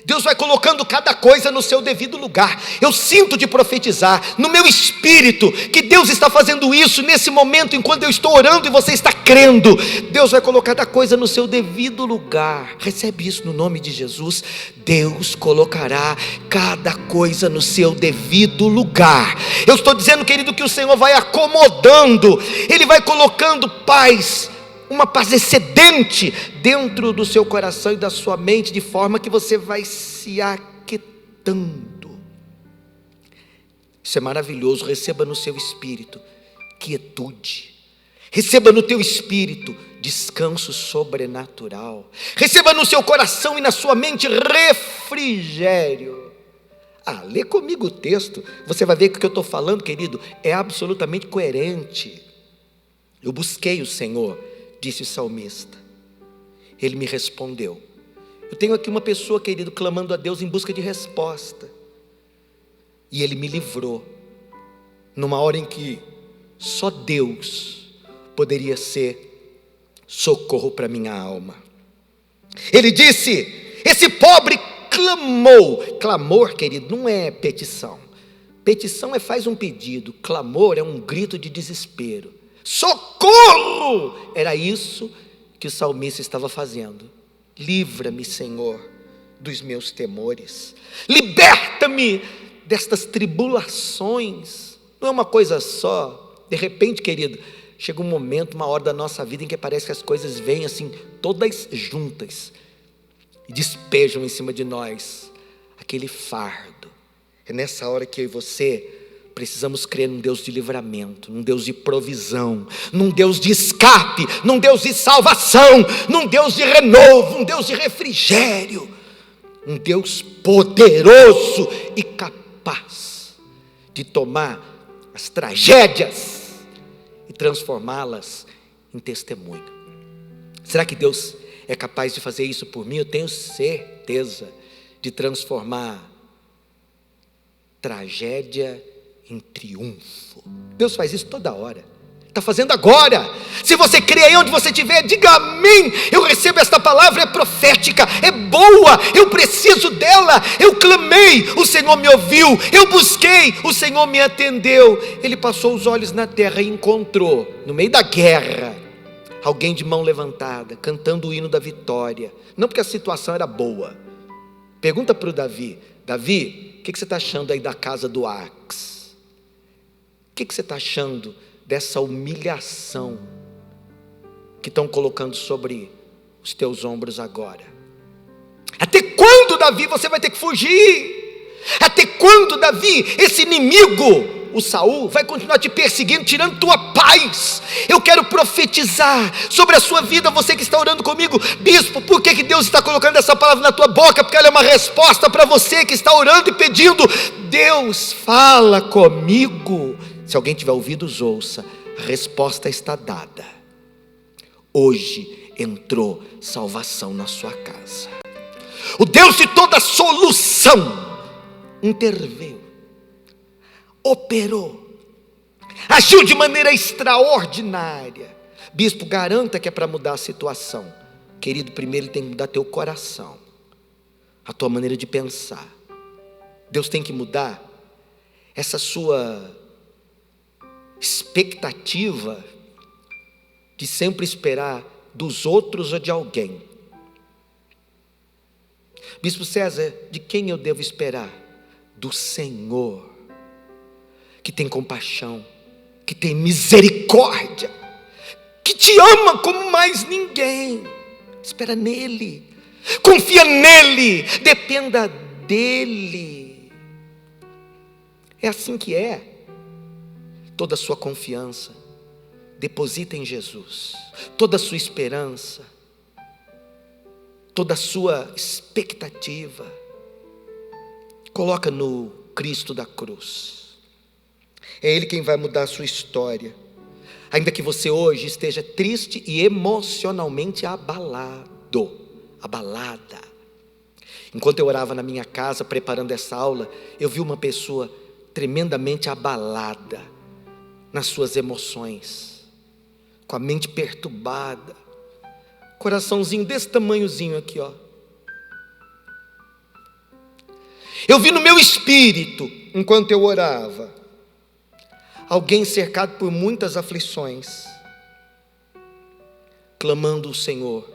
Deus vai colocando cada coisa no seu devido lugar. Eu sinto de profetizar no meu espírito que Deus está fazendo isso nesse momento, enquanto eu estou orando e você está crendo. Deus vai colocar cada coisa no seu devido lugar. Recebe isso no nome de Jesus. Deus colocará cada coisa no seu devido lugar. Eu estou dizendo, querido, que o Senhor vai acomodando, Ele vai colocando paz, uma paz excedente dentro do seu coração e da sua mente, de forma que você vai se aquietando. Isso é maravilhoso. Receba no seu espírito quietude, receba no teu espírito descanso sobrenatural, receba no seu coração e na sua mente refrigério. Lê comigo o texto, você vai ver que o que eu estou falando, querido, é absolutamente coerente. Eu busquei o Senhor, disse o salmista, Ele me respondeu. Eu tenho aqui uma pessoa, querido, clamando a Deus em busca de resposta, e Ele me livrou, numa hora em que só Deus poderia ser socorro para minha alma. Ele disse: esse pobre clamou. Clamor, querido, não é petição. Petição faz um pedido. Clamor é um grito de desespero. Socorro! Era isso que o salmista estava fazendo. Livra-me, Senhor, dos meus temores. Liberta-me destas tribulações. Não é uma coisa só. De repente, querido, chega um momento, uma hora da nossa vida em que parece que as coisas vêm assim, todas juntas, e despejam em cima de nós aquele fardo. É nessa hora que eu e você precisamos crer num Deus de livramento, num Deus de provisão, num Deus de escape, num Deus de salvação, num Deus de renovo, um Deus de refrigério, um Deus poderoso e capaz de tomar as tragédias e transformá-las em testemunho. Será que Deus é capaz de fazer isso por mim? Eu tenho certeza de transformar tragédia em triunfo. Deus faz isso toda hora. Está fazendo agora. Se você crê aí onde você estiver, diga amém. Eu recebo esta palavra, é profética, é boa, eu preciso dela. Eu clamei, o Senhor me ouviu. Eu busquei, o Senhor me atendeu. Ele passou os olhos na terra e encontrou, no meio da guerra, alguém de mão levantada, cantando o hino da vitória. Não porque a situação era boa. Pergunta para o Davi: Davi, o que você está achando aí da casa do Ax? O que você está achando dessa humilhação que estão colocando sobre os teus ombros agora? Até quando, Davi, você vai ter que fugir? Até quando, Davi, esse inimigo, o Saul, vai continuar te perseguindo, tirando tua paz? Eu quero profetizar sobre a sua vida, você que está orando comigo. Bispo, por que Deus está colocando essa palavra na tua boca? Porque ela é uma resposta para você que está orando e pedindo. Deus fala comigo. Se alguém tiver ouvidos, ouça. A resposta está dada. Hoje entrou salvação na sua casa. O Deus de toda solução interveio, operou, agiu de maneira extraordinária. Bispo, garanta que é para mudar a situação. Querido, primeiro ele tem que mudar teu coração, a tua maneira de pensar. Deus tem que mudar essa sua expectativa de sempre esperar dos outros ou de alguém. Bispo César, de quem eu devo esperar? Do Senhor, que tem compaixão, que tem misericórdia, que te ama como mais ninguém. Espera nele, confia nele, dependa dele. É assim que é. Toda a sua confiança deposita em Jesus, toda a sua esperança, toda a sua expectativa coloca no Cristo da cruz. É Ele quem vai mudar a sua história. Ainda que você hoje esteja triste e emocionalmente abalada. Enquanto eu orava na minha casa preparando essa aula, eu vi uma pessoa tremendamente abalada nas suas emoções, com a mente perturbada, coraçãozinho desse tamanhozinho aqui, ó. Eu vi no meu espírito, enquanto eu orava, alguém cercado por muitas aflições, clamando ao Senhor: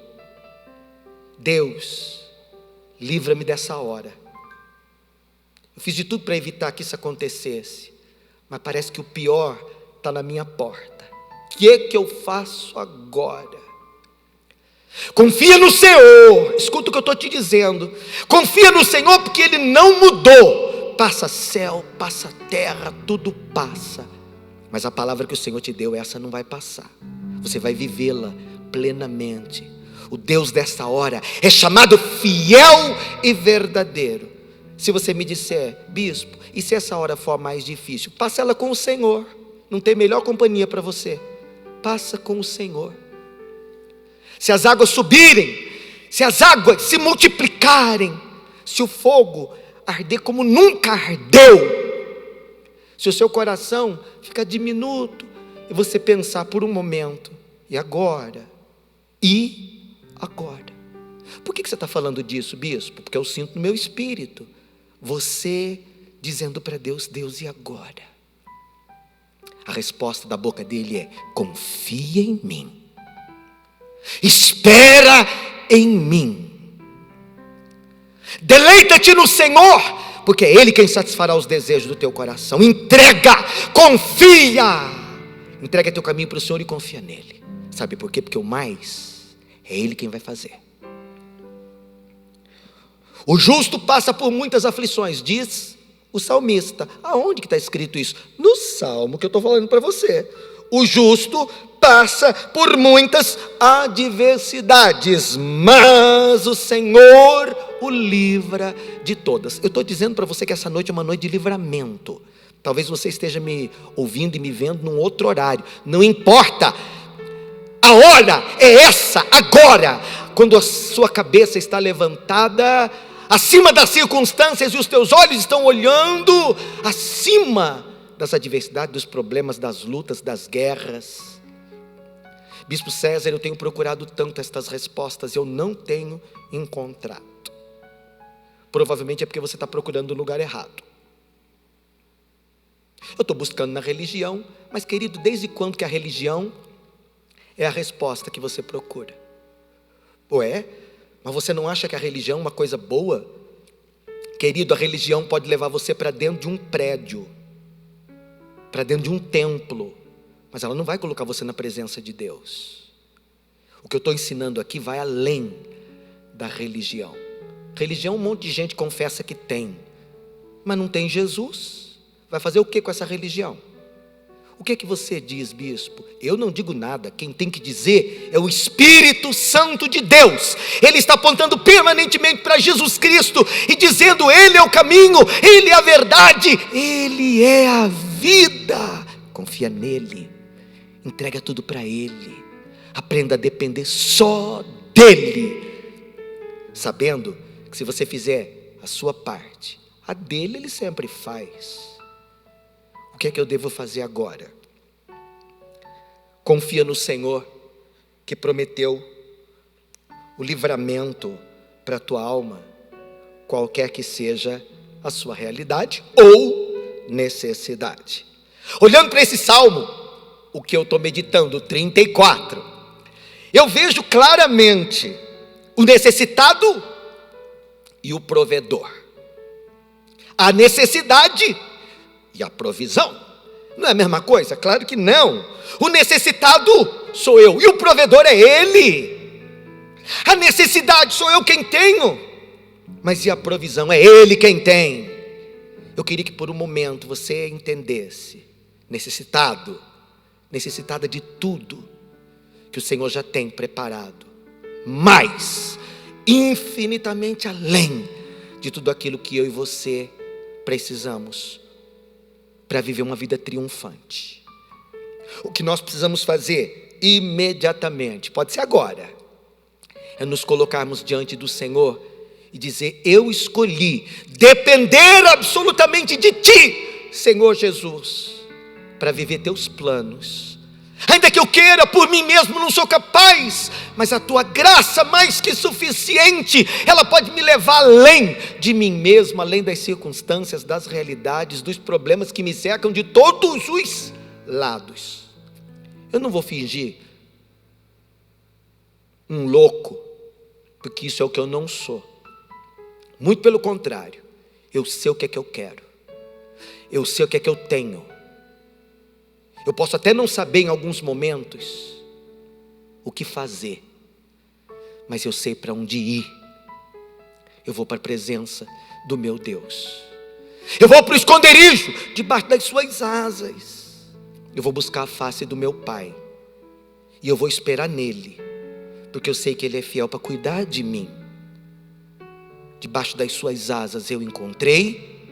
Deus, livra-me dessa hora. Eu fiz de tudo para evitar que isso acontecesse, mas parece que o pior está na minha porta. O que eu faço agora? Confia no Senhor. Escuta o que eu estou te dizendo. Confia no Senhor, porque Ele não mudou. Passa céu, passa terra, tudo passa, mas a palavra que o Senhor te deu, essa não vai passar. Você vai vivê-la plenamente. O Deus dessa hora é chamado fiel e verdadeiro. Se você me disser: bispo, e se essa hora for mais difícil? Passa ela com o Senhor. Não tem melhor companhia para você. Passa com o Senhor. Se as águas subirem, se as águas se multiplicarem, se o fogo arder como nunca ardeu, se o seu coração ficar diminuto e você pensar por um momento: e agora? E agora? por que você está falando disso, bispo? Porque eu sinto no meu espírito você dizendo para Deus: Deus, e agora? A resposta da boca dele é: confia em mim, espera em mim, deleita-te no Senhor, porque é Ele quem satisfará os desejos do teu coração. Entrega, confia, entrega teu caminho para o Senhor e confia nele. Sabe por quê? Porque o mais é Ele quem vai fazer. O justo passa por muitas aflições, diz o salmista. Aonde que está escrito isso? No salmo que eu estou falando para você. O justo passa por muitas adversidades, mas o Senhor o livra de todas. Eu estou dizendo para você que essa noite é uma noite de livramento. Talvez você esteja me ouvindo e me vendo num outro horário. Não importa. A hora é essa, agora. Quando a sua cabeça está levantada acima das circunstâncias e os teus olhos estão olhando acima das adversidades, dos problemas, das lutas, das guerras. Bispo César, eu tenho procurado tanto estas respostas, eu não tenho encontrado. Provavelmente é porque você está procurando no lugar errado. Eu estou buscando na religião, mas querido, desde quando que a religião é a resposta que você procura? Ué? Mas você não acha que a religião é uma coisa boa? Querido, a religião pode levar você para dentro de um prédio, para dentro de um templo, mas ela não vai colocar você na presença de Deus. O que eu estou ensinando aqui vai além da religião. Religião, um monte de gente confessa que tem, mas não tem Jesus. Vai fazer o que com essa religião? O que é que você diz, bispo? Eu não digo nada, quem tem que dizer é o Espírito Santo de Deus. Ele está apontando permanentemente para Jesus Cristo e dizendo: Ele é o caminho, Ele é a verdade, Ele é a vida. Confia nele, entrega tudo para Ele, aprenda a depender só dEle, sabendo que se você fizer a sua parte, a dele Ele sempre faz. O que é que eu devo fazer agora? Confia no Senhor, que prometeu o livramento para a tua alma, qualquer que seja a sua realidade ou necessidade. Olhando para esse salmo, o que eu estou meditando, 34, eu vejo claramente o necessitado e o provedor, a necessidade e a provisão. Não é a mesma coisa? Claro que não. O necessitado sou eu e o provedor é Ele. A necessidade sou eu quem tenho, mas e a provisão? É Ele quem tem. Eu queria que por um momento você entendesse: necessitada de tudo que o Senhor já tem preparado, mas infinitamente além de tudo aquilo que eu e você precisamos para viver uma vida triunfante. O que nós precisamos fazer imediatamente, pode ser agora, é nos colocarmos diante do Senhor e dizer: eu escolhi depender absolutamente de Ti, Senhor Jesus, para viver Teus planos. Ainda que eu queira por mim mesmo, não sou capaz, mas a Tua graça mais que suficiente, ela pode me levar além de mim mesmo, além das circunstâncias, das realidades, dos problemas que me cercam de todos os lados. Eu não vou fingir um louco, porque isso é o que eu não sou. Muito pelo contrário, eu sei o que é que eu quero, eu sei o que é que eu tenho. Eu posso até não saber em alguns momentos o que fazer, mas eu sei para onde ir. Eu vou para a presença do meu Deus, eu vou para o esconderijo, debaixo das suas asas. Eu vou buscar a face do meu Pai, e eu vou esperar nele, porque eu sei que Ele é fiel para cuidar de mim. Debaixo das suas asas eu encontrei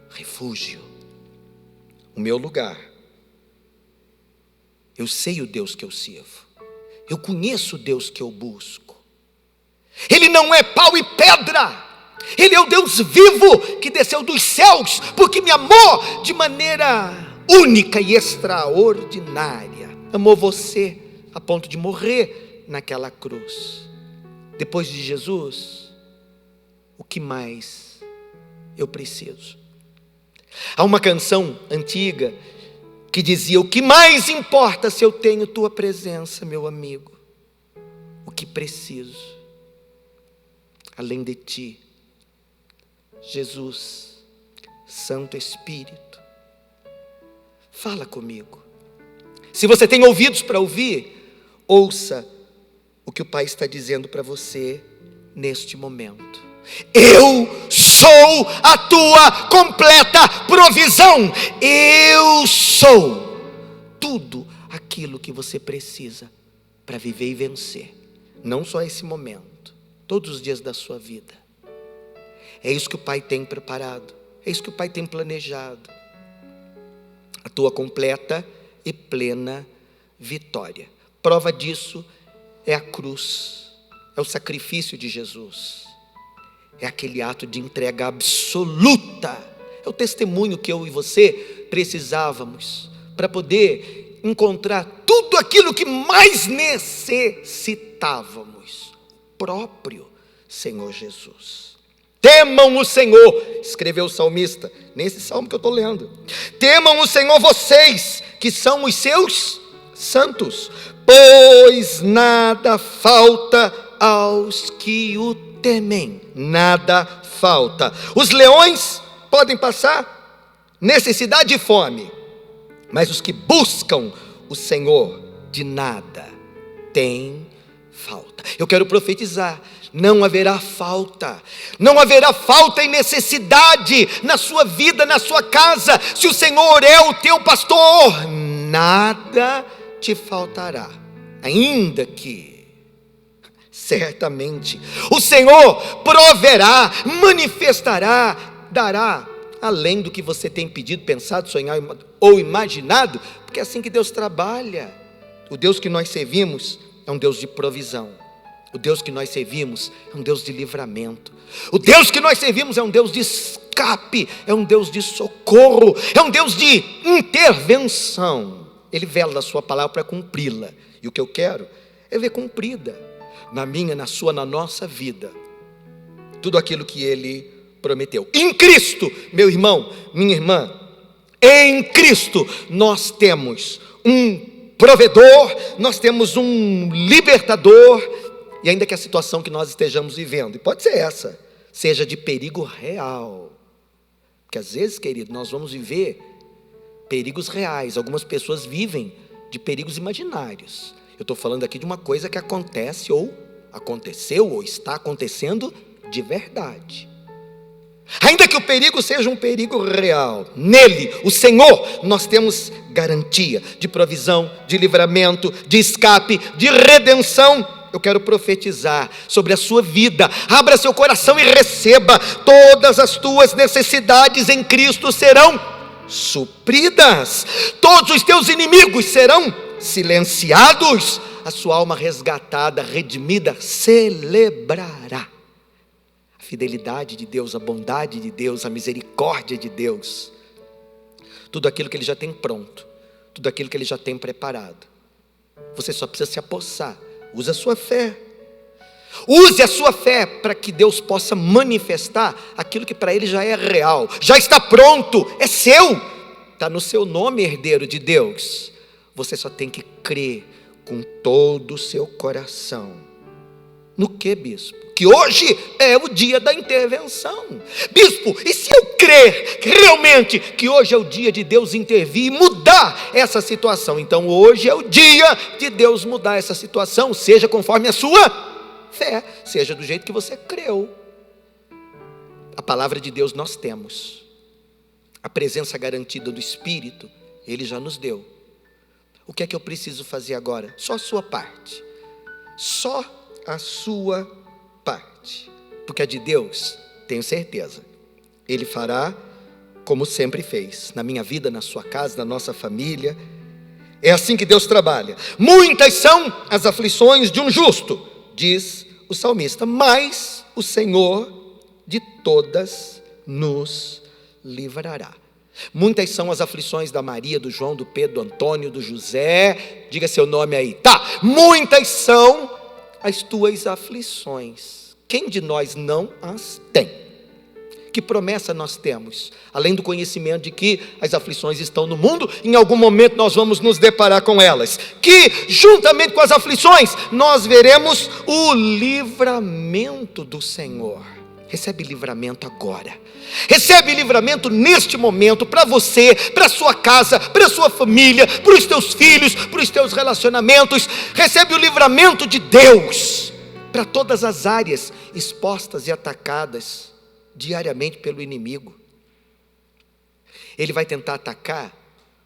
refúgio, o meu lugar. Eu sei o Deus que eu sirvo, eu conheço o Deus que eu busco. Ele não é pau e pedra, Ele é o Deus vivo que desceu dos céus, porque me amou de maneira única e extraordinária. Amou você a ponto de morrer naquela cruz. Depois de Jesus, o que mais eu preciso? Há uma canção antiga que dizia: o que mais importa se eu tenho tua presença, meu amigo? O que preciso, além de ti, Jesus, Santo Espírito, fala comigo. Se você tem ouvidos para ouvir, ouça o que o Pai está dizendo para você neste momento. Eu sou a tua completa provisão. Eu sou tudo aquilo que você precisa para viver e vencer. Não só esse momento, todos os dias da sua vida. É isso que o Pai tem preparado, é isso que o Pai tem planejado. A tua completa e plena vitória. Prova disso é a cruz, é o sacrifício de Jesus. É aquele ato de entrega absoluta. É o testemunho que eu e você precisávamos para poder encontrar tudo aquilo que mais necessitávamos. O próprio Senhor Jesus. Temam o Senhor, escreveu o salmista, nesse salmo que eu estou lendo. Temam o Senhor vocês, que são os seus santos, pois nada falta aos que o temem. Nada falta. Os leões podem passar necessidade e fome, mas os que buscam o Senhor, de nada tem falta. Eu quero profetizar: não haverá falta, não haverá falta e necessidade na sua vida, na sua casa. Se o Senhor é o teu pastor, nada te faltará, ainda que certamente o Senhor proverá, manifestará, dará além do que você tem pedido, pensado, sonhado ou imaginado, porque é assim que Deus trabalha. O Deus que nós servimos é um Deus de provisão. O Deus que nós servimos é um Deus de livramento. O Deus que nós servimos é um Deus de escape, é um Deus de socorro, é um Deus de intervenção. Ele vela a sua palavra para cumpri-la. E o que eu quero é ver cumprida na minha, na sua, na nossa vida, tudo aquilo que Ele prometeu. Em Cristo, meu irmão, minha irmã, em Cristo nós temos um provedor, nós temos um libertador. E ainda que a situação que nós estejamos vivendo, e pode ser essa, seja de perigo real. Porque às vezes, querido, nós vamos viver perigos reais. Algumas pessoas vivem de perigos imaginários. Eu estou falando aqui de uma coisa que acontece, ou aconteceu, ou está acontecendo de verdade. Ainda que o perigo seja um perigo real, nele, o Senhor, nós temos garantia de provisão, de livramento, de escape, de redenção. Eu quero profetizar sobre a sua vida. Abra seu coração e receba. Todas as tuas necessidades em Cristo serão supridas. Todos os teus inimigos serão silenciados. A sua alma resgatada, redimida, celebrará a fidelidade de Deus, a bondade de Deus, a misericórdia de Deus. Tudo aquilo que Ele já tem pronto, tudo aquilo que Ele já tem preparado. Você só precisa se apossar. Use a sua fé. Use a sua fé para que Deus possa manifestar aquilo que para Ele já é real, já está pronto, é seu, está no seu nome, herdeiro de Deus. Você só tem que crer com todo o seu coração. No que, bispo? Que hoje é o dia da intervenção. Bispo, e se eu crer realmente que hoje é o dia de Deus intervir e mudar essa situação? Então hoje é o dia de Deus mudar essa situação, seja conforme a sua fé, seja do jeito que você creu. A palavra de Deus nós temos, a presença garantida do Espírito Ele já nos deu. O que é que eu preciso fazer agora? Só a sua parte, só a sua parte, porque a de Deus, tenho certeza, Ele fará como sempre fez, na minha vida, na sua casa, na nossa família. É assim que Deus trabalha. Muitas são as aflições de um justo, diz o salmista, mas o Senhor de todas nos livrará. Muitas são as aflições da Maria, do João, do Pedro, do Antônio, do José, diga seu nome aí, tá, muitas são as tuas aflições. Quem de nós não as tem? Que promessa nós temos? Além do conhecimento de que as aflições estão no mundo, em algum momento nós vamos nos deparar com elas. Que juntamente com as aflições, nós veremos o livramento do Senhor. Recebe livramento agora. Recebe livramento neste momento, para você, para sua casa, para sua família, para os teus filhos, para os teus relacionamentos. Recebe o livramento de Deus, para todas as áreas expostas e atacadas diariamente pelo inimigo. Ele vai tentar atacar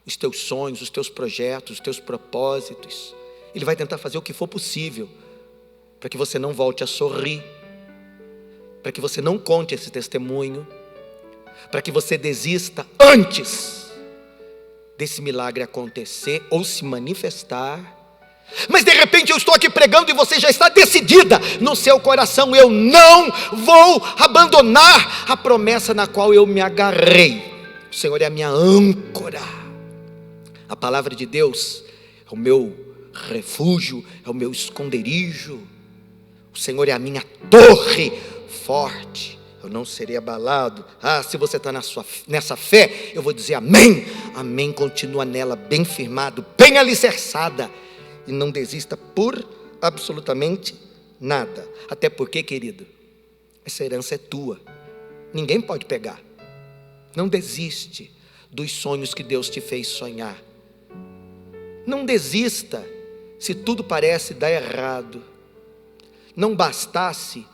os teus sonhos, os teus projetos, os teus propósitos. Ele vai tentar fazer o que for possível para que você não volte a sorrir, para que você não conte esse testemunho, para que você desista antes desse milagre acontecer ou se manifestar. Mas de repente eu estou aqui pregando e você já está decidida no seu coração: eu não vou abandonar a promessa na qual eu me agarrei. O Senhor é a minha âncora. A palavra de Deus é o meu refúgio, é o meu esconderijo. O Senhor é a minha torre forte, eu não serei abalado. Se você está nessa fé, eu vou dizer amém. Amém, continua nela, bem firmado, bem alicerçada. E não desista por absolutamente nada. Até porque, querido, essa herança é tua. Ninguém pode pegar. Não desiste dos sonhos que Deus te fez sonhar. Não desista se tudo parece dar errado. Não bastasse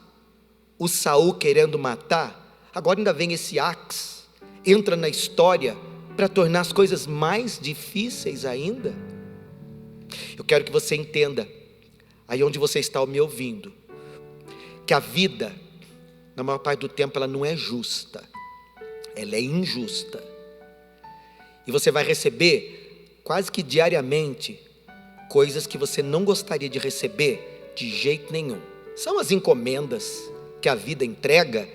o Saul querendo matar, agora ainda vem esse Ax, entra na história para tornar as coisas mais difíceis ainda. Eu quero que você entenda, aí onde você está me ouvindo, que a vida, na maior parte do tempo, ela não é justa, ela é injusta. E você vai receber, quase que diariamente, coisas que você não gostaria de receber de jeito nenhum. São as encomendas que a vida entrega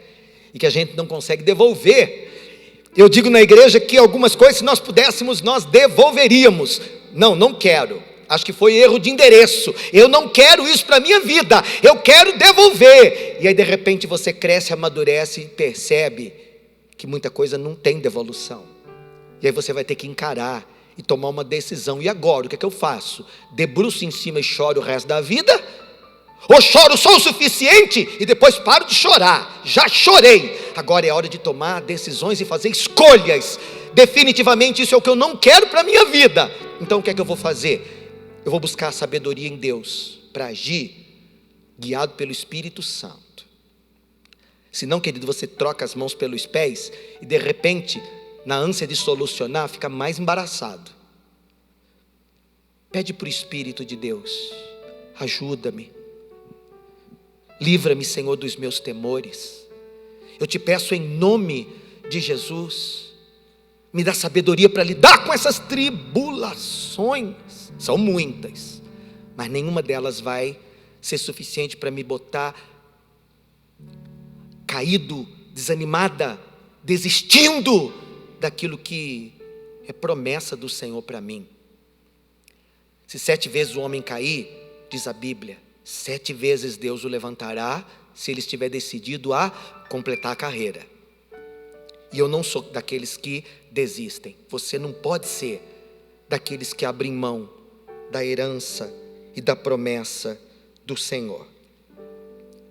e que a gente não consegue devolver. Eu digo na igreja que algumas coisas, se nós pudéssemos, nós devolveríamos. Não quero. Acho que foi erro de endereço. Eu não quero isso para a minha vida. Eu quero devolver. E aí de repente você cresce, amadurece e percebe que muita coisa não tem devolução. E aí você vai ter que encarar e tomar uma decisão. E agora, o que é que eu faço? Debruço em cima e choro o resto da vida? Ou choro só o suficiente e depois paro de chorar? Já chorei. Agora é hora de tomar decisões e fazer escolhas. Definitivamente isso é o que eu não quero para a minha vida. Então o que é que eu vou fazer? Eu vou buscar a sabedoria em Deus para agir, guiado pelo Espírito Santo. Senão, querido, você troca as mãos pelos pés e de repente, na ânsia de solucionar, fica mais embaraçado. Pede para o Espírito de Deus: ajuda-me, livra-me, Senhor, dos meus temores. Eu te peço em nome de Jesus, me dá sabedoria para lidar com essas tribulações. São muitas, mas nenhuma delas vai ser suficiente para me botar caído, desanimada, desistindo daquilo que é promessa do Senhor para mim. Se 7 vezes o homem cair, diz a Bíblia, 7 vezes Deus o levantará, se ele estiver decidido a completar a carreira. E eu não sou daqueles que desistem. Você não pode ser daqueles que abrem mão da herança e da promessa do Senhor.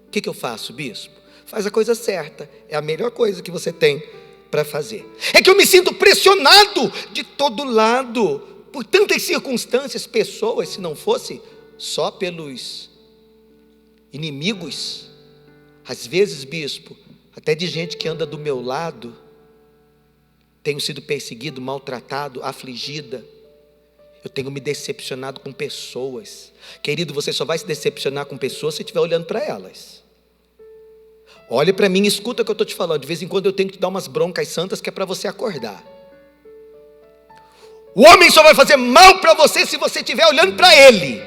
O que eu faço, bispo? Faz a coisa certa, é a melhor coisa que você tem para fazer. É que eu me sinto pressionado de todo lado, por tantas circunstâncias, pessoas, se não fosse só pelos inimigos, às vezes, bispo, até de gente que anda do meu lado, tenho sido perseguido, maltratado, afligida. Eu tenho me decepcionado com pessoas. Querido, você só vai se decepcionar com pessoas se estiver olhando para elas. Olhe para mim, escuta o que eu estou te falando. De vez em quando eu tenho que te dar umas broncas santas que é para você acordar. O homem só vai fazer mal para você se você estiver olhando para ele.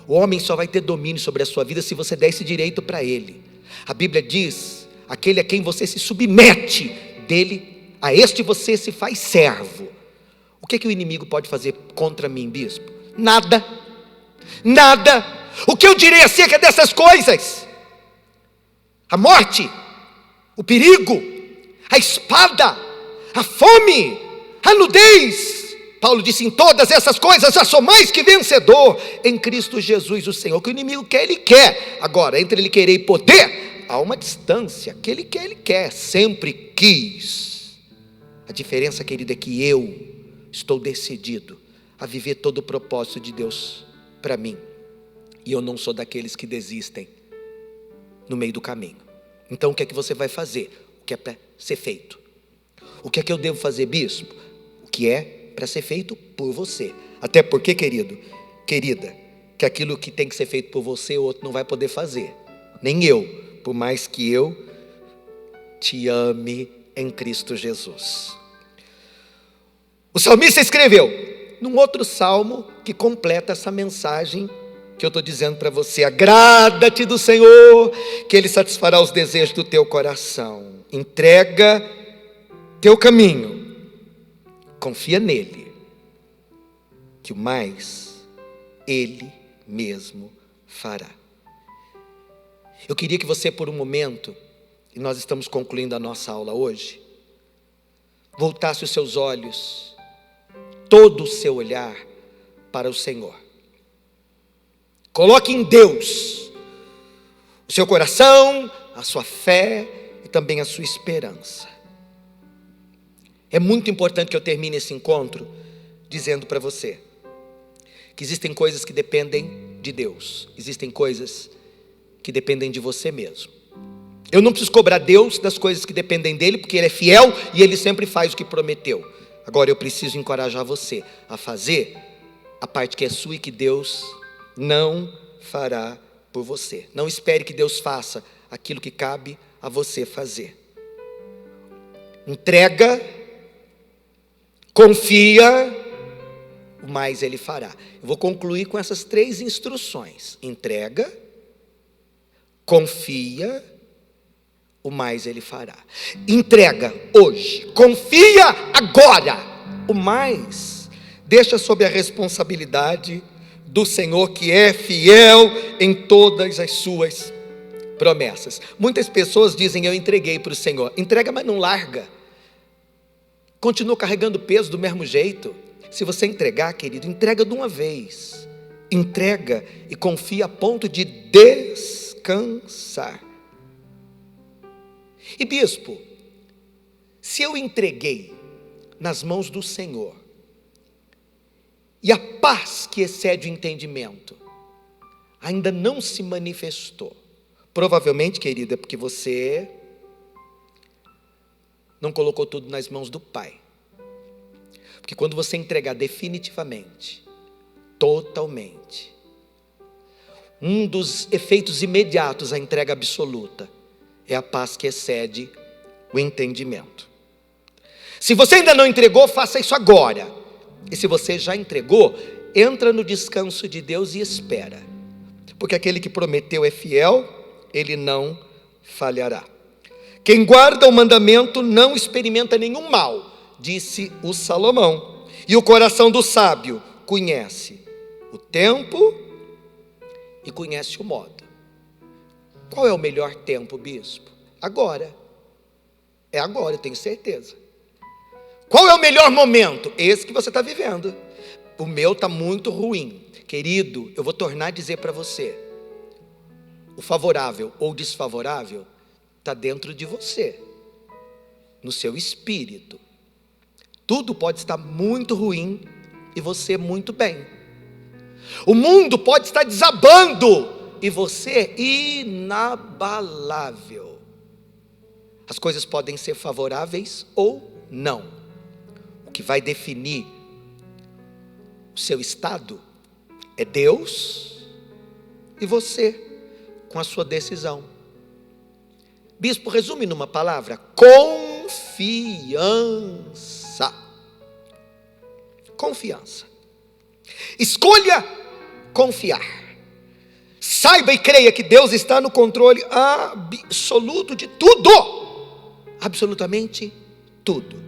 O homem só vai ter domínio sobre a sua vida se você der esse direito para ele. A Bíblia diz: aquele a quem você se submete, dele, a este você se faz servo. O que o inimigo pode fazer contra mim, bispo? Nada, nada. O que eu direi acerca dessas coisas? A morte, o perigo, a espada, a fome, a nudez. Paulo disse: em todas essas coisas já sou mais que vencedor em Cristo Jesus o Senhor. O que o inimigo quer, ele quer. Agora, entre ele querer e poder, há uma distância. Que ele quer, ele quer. Sempre quis. A diferença, querido, é que eu estou decidido a viver todo o propósito de Deus para mim. E eu não sou daqueles que desistem no meio do caminho. Então o que é que você vai fazer? O que é para ser feito? O que é que eu devo fazer, bispo? O que é para ser feito por você. Até porque, querido, querida, que aquilo que tem que ser feito por você, o outro não vai poder fazer. Nem eu, por mais que eu te ame em Cristo Jesus. O salmista escreveu num outro salmo que completa essa mensagem que eu estou dizendo para você: agrada-te do Senhor, que Ele satisfará os desejos do teu coração. Entrega teu caminho, confia nele, que o mais Ele mesmo fará. Eu queria que você, por um momento, e nós estamos concluindo a nossa aula hoje, voltasse os seus olhos, todo o seu olhar para o Senhor. Coloque em Deus o seu coração, a sua fé e também a sua esperança. É muito importante que eu termine esse encontro dizendo para você que existem coisas que dependem de Deus, existem coisas que dependem de você mesmo. Eu não preciso cobrar Deus das coisas que dependem dele, porque Ele é fiel e Ele sempre faz o que prometeu. Agora eu preciso encorajar você a fazer a parte que é sua e que Deus não fará por você. Não espere que Deus faça aquilo que cabe a você fazer. Entrega, confia, o mais Ele fará. Eu vou concluir com essas 3 instruções: entrega, confia, o mais Ele fará. Entrega hoje, confia agora, o mais deixa sob a responsabilidade do Senhor, que é fiel em todas as suas promessas. Muitas pessoas dizem: eu entreguei para o Senhor. Entrega, mas não larga. Continua carregando peso do mesmo jeito. Se você entregar, querido, entrega de uma vez. Entrega e confia a ponto de descansar. E bispo, se eu entreguei nas mãos do Senhor, e a paz que excede o entendimento ainda não se manifestou, provavelmente, querida, é porque você não colocou tudo nas mãos do Pai. Porque quando você entregar definitivamente, totalmente, um dos efeitos imediatos à entrega absoluta é a paz que excede o entendimento. Se você ainda não entregou, faça isso agora. E se você já entregou, entra no descanso de Deus e espera. Porque aquele que prometeu é fiel, Ele não falhará. Quem guarda o mandamento não experimenta nenhum mal, disse o Salomão. E o coração do sábio conhece o tempo e conhece o modo. Qual é o melhor tempo, bispo? Agora. É agora, eu tenho certeza. Qual é o melhor momento? Esse que você está vivendo. O meu está muito ruim. Querido, eu vou tornar a dizer para você: o favorável ou desfavorável está dentro de você, no seu espírito. Tudo pode estar muito ruim e você muito bem. O mundo pode estar desabando e você inabalável. As coisas podem ser favoráveis ou não. O que vai definir o seu estado é Deus e você, com a sua decisão. Bispo, resume numa palavra: confiança. Confiança. Escolha confiar. Saiba e creia que Deus está no controle absoluto de tudo. Absolutamente tudo.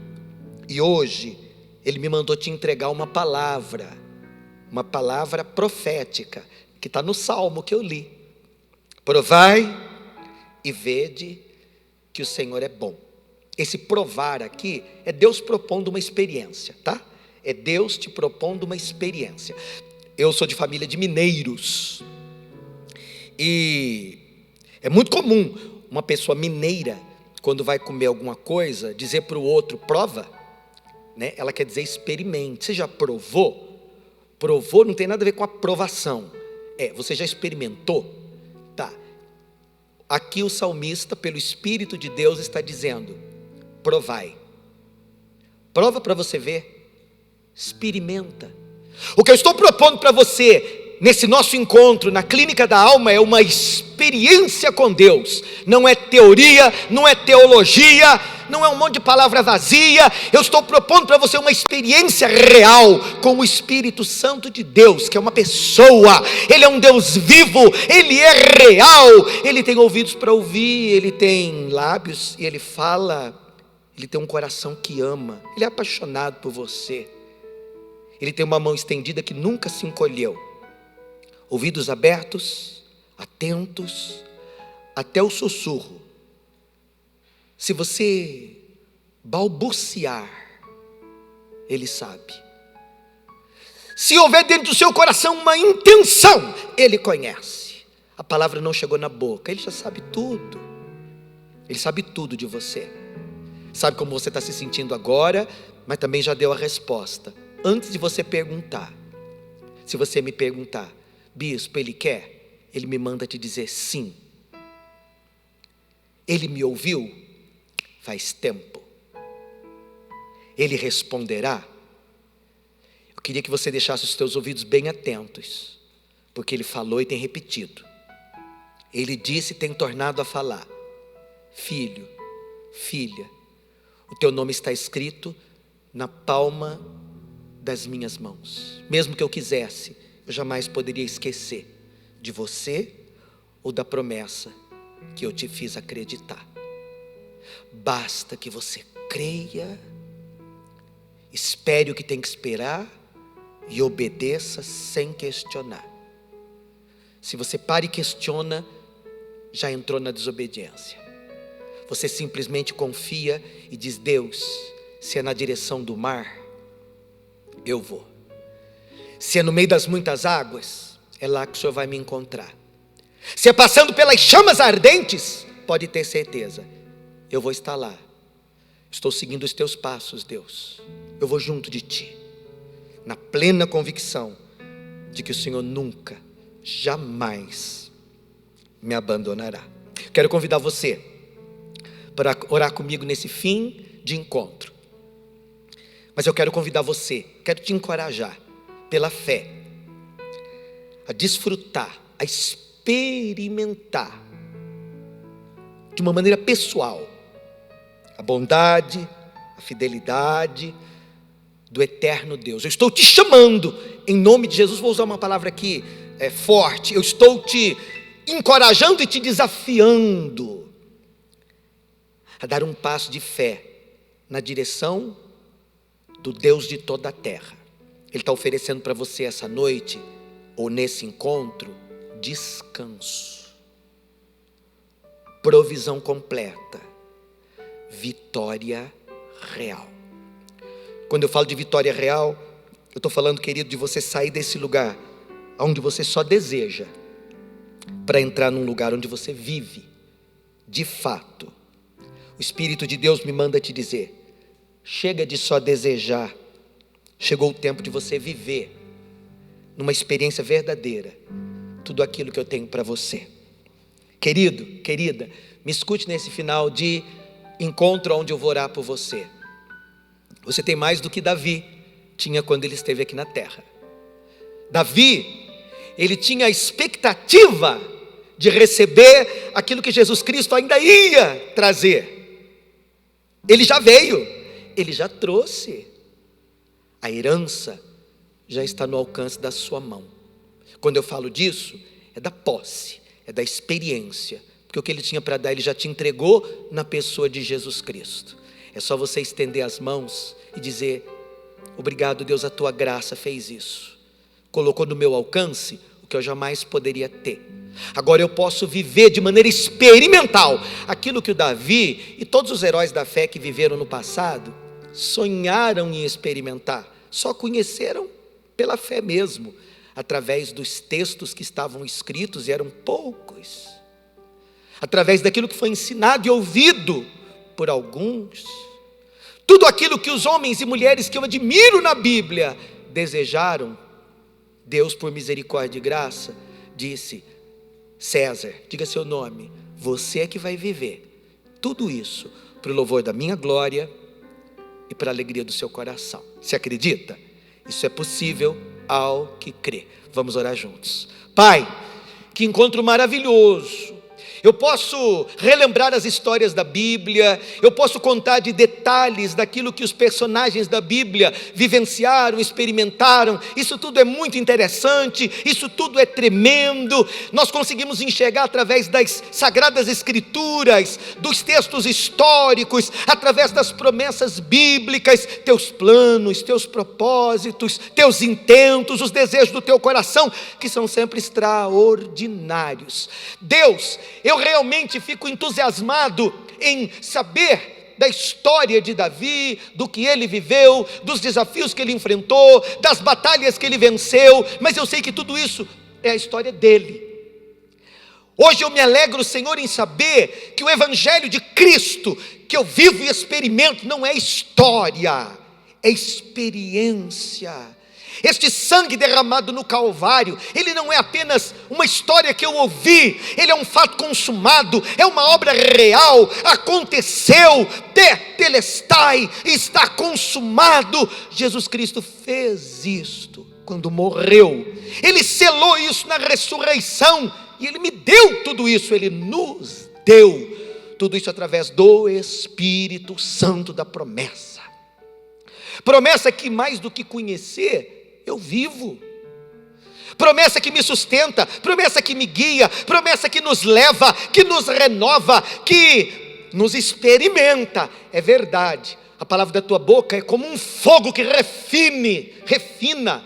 E hoje Ele me mandou te entregar uma palavra profética, que está no Salmo que eu li. Provai e vede que o Senhor é bom. Esse provar aqui é Deus propondo uma experiência, tá? É Deus te propondo uma experiência. Eu sou de família de mineiros. E é muito comum uma pessoa mineira, quando vai comer alguma coisa, dizer para o outro, prova, né? Ela quer dizer experimente. Você já provou? Provou não tem nada a ver com aprovação. Você já experimentou? Tá. Aqui o salmista, pelo Espírito de Deus, está dizendo, provai. Prova para você ver. Experimenta. O que eu estou propondo para você, nesse nosso encontro, na Clínica da Alma, é uma experiência com Deus. Não é teoria, não é teologia, não é um monte de palavra vazia. Eu estou propondo para você uma experiência real com o Espírito Santo de Deus, que é uma pessoa. Ele é um Deus vivo, Ele é real. Ele tem ouvidos para ouvir, Ele tem lábios e Ele fala. Ele tem um coração que ama, Ele é apaixonado por você. Ele tem uma mão estendida que nunca se encolheu. Ouvidos abertos, atentos, até o sussurro. Se você balbuciar, Ele sabe. Se houver dentro do seu coração uma intenção, Ele conhece. A palavra não chegou na boca, Ele já sabe tudo. Ele sabe tudo de você. Sabe como você está se sentindo agora, mas também já deu a resposta. Antes de você perguntar, se você me perguntar, bispo, Ele quer? Ele me manda te dizer sim. Ele me ouviu? Faz tempo. Ele responderá? Eu queria que você deixasse os teus ouvidos bem atentos, porque Ele falou e tem repetido. Ele disse e tem tornado a falar. Filho, filha, o teu nome está escrito na palma das minhas mãos. Mesmo que eu quisesse, eu jamais poderia esquecer de você ou da promessa que eu te fiz acreditar. Basta que você creia, espere o que tem que esperar e obedeça sem questionar. Se você para e questiona, já entrou na desobediência. Você simplesmente confia e diz, Deus, se é na direção do mar, eu vou. Se é no meio das muitas águas, é lá que o Senhor vai me encontrar. Se é passando pelas chamas ardentes, pode ter certeza, eu vou estar lá. Estou seguindo os teus passos, Deus. Eu vou junto de ti, na plena convicção de que o Senhor nunca, jamais me abandonará. Quero convidar você para orar comigo nesse fim de encontro. Mas eu quero convidar você, quero te encorajar, pela fé, a desfrutar, a experimentar, de uma maneira pessoal, a bondade, a fidelidade do eterno Deus. Eu estou te chamando, em nome de Jesus, vou usar uma palavra aqui forte, eu estou te encorajando e te desafiando a dar um passo de fé na direção do Deus de toda a terra. Ele está oferecendo para você essa noite, ou nesse encontro, descanso, provisão completa, vitória real. Quando eu falo de vitória real, eu estou falando, querido, de você sair desse lugar onde você só deseja, para entrar num lugar onde você vive, de fato. O Espírito de Deus me manda te dizer, chega de só desejar, chegou o tempo de você viver, numa experiência verdadeira, tudo aquilo que eu tenho para você. Querido, querida, me escute nesse final de encontro onde eu vou orar por você. Você tem mais do que Davi tinha quando ele esteve aqui na terra. Davi, ele tinha a expectativa de receber aquilo que Jesus Cristo ainda ia trazer. Ele já veio, ele já trouxe. A herança já está no alcance da sua mão. Quando eu falo disso, é da posse, é da experiência, porque o que ele tinha para dar, ele já te entregou na pessoa de Jesus Cristo. É só você estender as mãos e dizer, obrigado Deus, a tua graça fez isso, colocou no meu alcance o o que eu jamais poderia ter. Agora eu posso viver de maneira experimental aquilo que o Davi e todos os heróis da fé que viveram no passado sonharam em experimentar, só conheceram pela fé mesmo, através dos textos que estavam escritos, e eram poucos, através daquilo que foi ensinado e ouvido por alguns. Tudo aquilo que os homens e mulheres que eu admiro na Bíblia desejaram, Deus, por misericórdia e graça, disse: César, diga seu nome, você é que vai viver tudo isso para o louvor da minha glória e para a alegria do seu coração. Você acredita? Isso é possível ao que crê. Vamos orar juntos. Pai, que encontro maravilhoso. Eu posso relembrar as histórias da Bíblia, eu posso contar de detalhes daquilo que os personagens da Bíblia vivenciaram, experimentaram. Isso tudo é muito interessante, isso tudo é tremendo. Nós conseguimos enxergar através das Sagradas Escrituras, dos textos históricos, através das promessas bíblicas, teus planos, teus propósitos, teus intentos, os desejos do teu coração, que são sempre extraordinários. Deus, eu realmente fico entusiasmado em saber da história de Davi, do que ele viveu, dos desafios que ele enfrentou, das batalhas que ele venceu, mas eu sei que tudo isso é a história dele. Hoje eu me alegro, Senhor, em saber que o Evangelho de Cristo, que eu vivo e experimento, não é história, é experiência. Este sangue derramado no Calvário, ele não é apenas uma história que eu ouvi, ele é um fato consumado, é uma obra real, aconteceu, tetelestai, está consumado. Jesus Cristo fez isto quando morreu, ele selou isso na ressurreição, e ele me deu tudo isso, ele nos deu tudo isso através do Espírito Santo da promessa. Promessa que mais do que conhecer, eu vivo. Promessa que me sustenta, promessa que me guia, promessa que nos leva, que nos renova, que nos experimenta. É verdade, a palavra da tua boca é como um fogo que refina.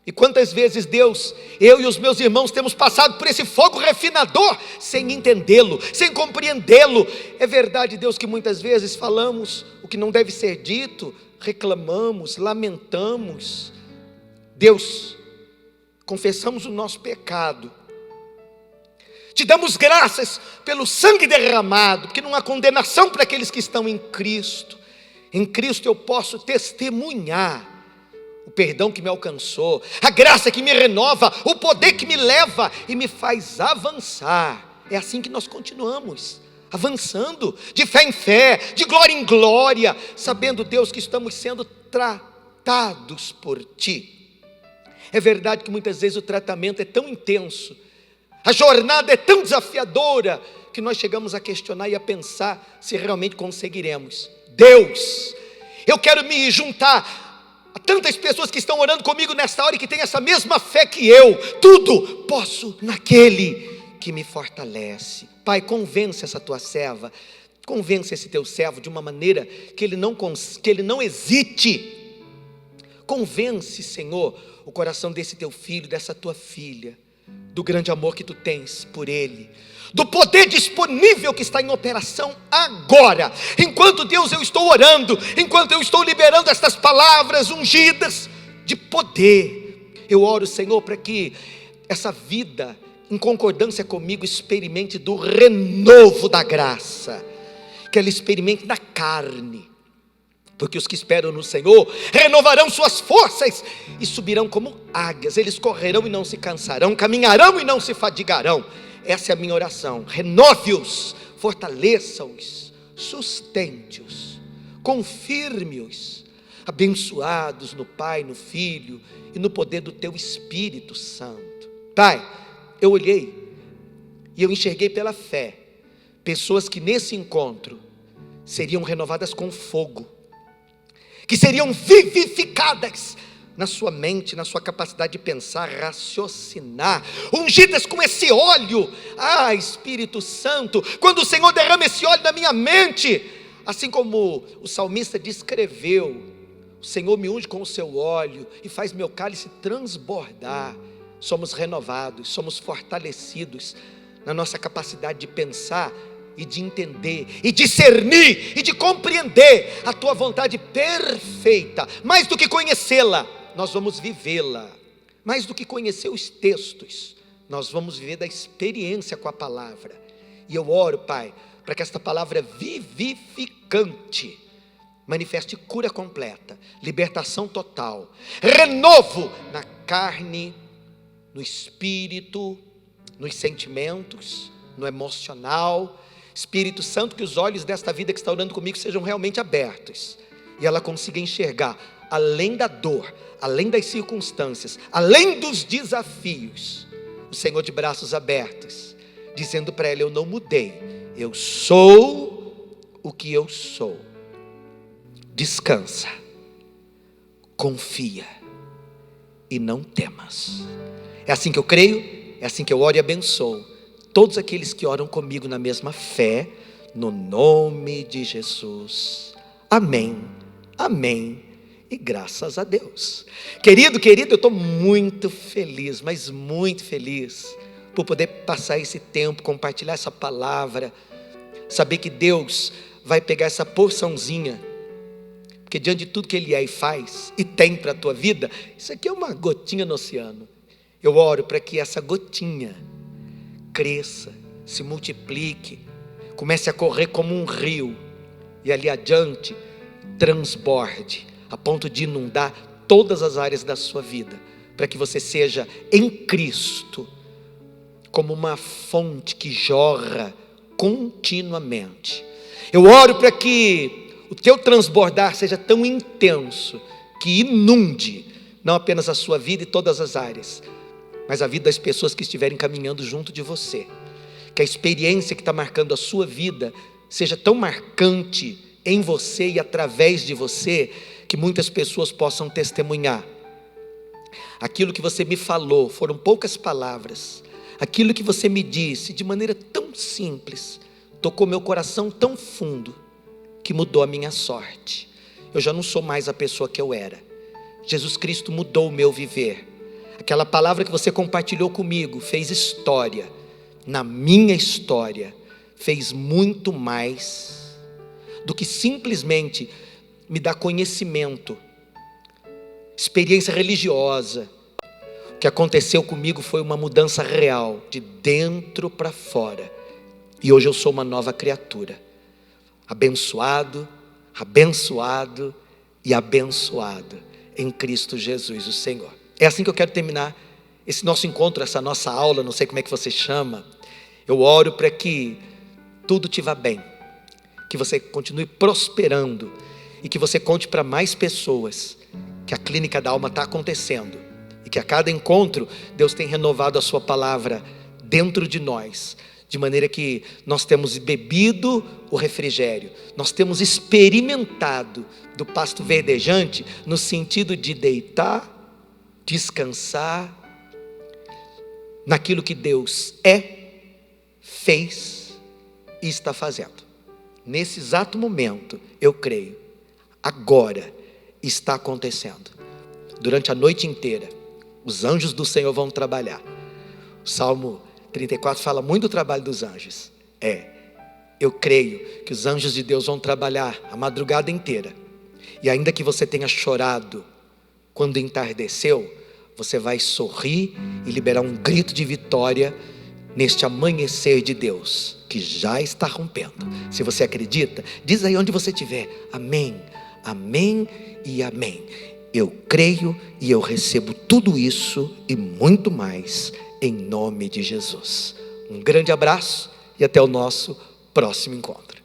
E quantas vezes, Deus, eu e os meus irmãos temos passado por esse fogo refinador, sem entendê-lo, sem compreendê-lo. É verdade, Deus, que muitas vezes falamos o que não deve ser dito, reclamamos, lamentamos. Deus, confessamos o nosso pecado, te damos graças pelo sangue derramado, porque não há condenação para aqueles que estão em Cristo. Em Cristo eu posso testemunhar o perdão que me alcançou, a graça que me renova, o poder que me leva e me faz avançar. É assim que nós continuamos, avançando, de fé em fé, de glória em glória, sabendo, Deus, que estamos sendo tratados por Ti. É verdade que muitas vezes o tratamento é tão intenso, a jornada é tão desafiadora, que nós chegamos a questionar e a pensar se realmente conseguiremos. Deus, eu quero me juntar a tantas pessoas que estão orando comigo nesta hora e que têm essa mesma fé que eu. Tudo posso naquele que me fortalece. Pai, convence essa tua serva, convence esse teu servo de uma maneira que ele não hesite. Convence, Senhor, o coração desse teu filho, dessa tua filha, do grande amor que tu tens por ele, do poder disponível que está em operação agora. Enquanto, Deus, eu estou orando, enquanto eu estou liberando estas palavras ungidas de poder, eu oro, Senhor, para que essa vida, em concordância comigo, experimente do renovo da graça, que ela experimente na carne, porque os que esperam no Senhor renovarão suas forças e subirão como águias. Eles correrão e não se cansarão, caminharão e não se fadigarão. Essa é a minha oração. Renove-os, fortaleça-os, sustente-os, confirme-os, abençoados no Pai, no Filho e no poder do Teu Espírito Santo. Pai, eu olhei e eu enxerguei pela fé pessoas que nesse encontro seriam renovadas com fogo, que seriam vivificadas na sua mente, na sua capacidade de pensar, raciocinar, ungidas com esse óleo. Espírito Santo, quando o Senhor derrama esse óleo na minha mente, assim como o salmista descreveu, o Senhor me unge com o seu óleo e faz meu cálice transbordar. somos renovados, somos fortalecidos na nossa capacidade de pensar e de entender, e discernir, e de compreender a tua vontade perfeita. Mais do que conhecê-la, nós vamos vivê-la. Mais do que conhecer os textos, nós vamos viver da experiência com a palavra. E eu oro, Pai, para que esta palavra vivificante manifeste cura completa, libertação total, renovo na carne, no espírito, nos sentimentos, no emocional. Espírito Santo, que os olhos desta vida que está orando comigo sejam realmente abertos e ela consiga enxergar além da dor, além das circunstâncias, além dos desafios, o Senhor de braços abertos, dizendo para ela: eu não mudei, eu sou o que eu sou. Descansa, confia e não temas. É assim que eu creio, é assim que eu oro e abençoo todos aqueles que oram comigo na mesma fé, no nome de Jesus. Amém, amém e graças a Deus. Querido, eu estou muito feliz, mas muito feliz por poder passar esse tempo, compartilhar essa palavra, saber que Deus vai pegar essa porçãozinha, porque diante de tudo que Ele é e faz e tem para a tua vida, isso aqui é uma gotinha no oceano. Eu oro para que essa gotinha cresça, se multiplique, comece a correr como um rio e ali adiante transborde, a ponto de inundar todas as áreas da sua vida, para que você seja em Cristo como uma fonte que jorra continuamente. Eu oro para que o teu transbordar seja tão intenso que inunde não apenas a sua vida e todas as áreas, mas a vida das pessoas que estiverem caminhando junto de você. Que a experiência que está marcando a sua vida seja tão marcante em você e através de você, que muitas pessoas possam testemunhar. Aquilo que você me falou foram poucas palavras. Aquilo que você me disse de maneira tão simples tocou meu coração tão fundo que mudou a minha sorte. Eu já não sou mais a pessoa que eu era. Jesus Cristo mudou o meu viver. Aquela palavra que você compartilhou comigo fez história. Na minha história, fez muito mais do que simplesmente me dar conhecimento, experiência religiosa. O que aconteceu comigo foi uma mudança real, de dentro para fora. E hoje eu sou uma nova criatura. Abençoado, abençoado e abençoado em Cristo Jesus, o Senhor. É assim que eu quero terminar esse nosso encontro, essa nossa aula, não sei como é que você chama. Eu oro para que tudo te vá bem, que você continue prosperando e que você conte para mais pessoas que a clínica da alma está acontecendo e que a cada encontro Deus tem renovado a sua palavra dentro de nós, de maneira que nós temos bebido o refrigério, nós temos experimentado do pasto verdejante, no sentido de deitar, descansar naquilo que Deus fez e está fazendo. Nesse exato momento, eu creio, agora está acontecendo. Durante a noite inteira, os anjos do Senhor vão trabalhar. O Salmo 34 fala muito do trabalho dos anjos. Eu creio que os anjos de Deus vão trabalhar a madrugada inteira. E ainda que você tenha chorado quando entardeceu, você vai sorrir e liberar um grito de vitória neste amanhecer de Deus, que já está rompendo. Se você acredita, diz aí onde você estiver: amém, amém e amém. Eu creio e eu recebo tudo isso e muito mais, em nome de Jesus. Um grande abraço e até o nosso próximo encontro.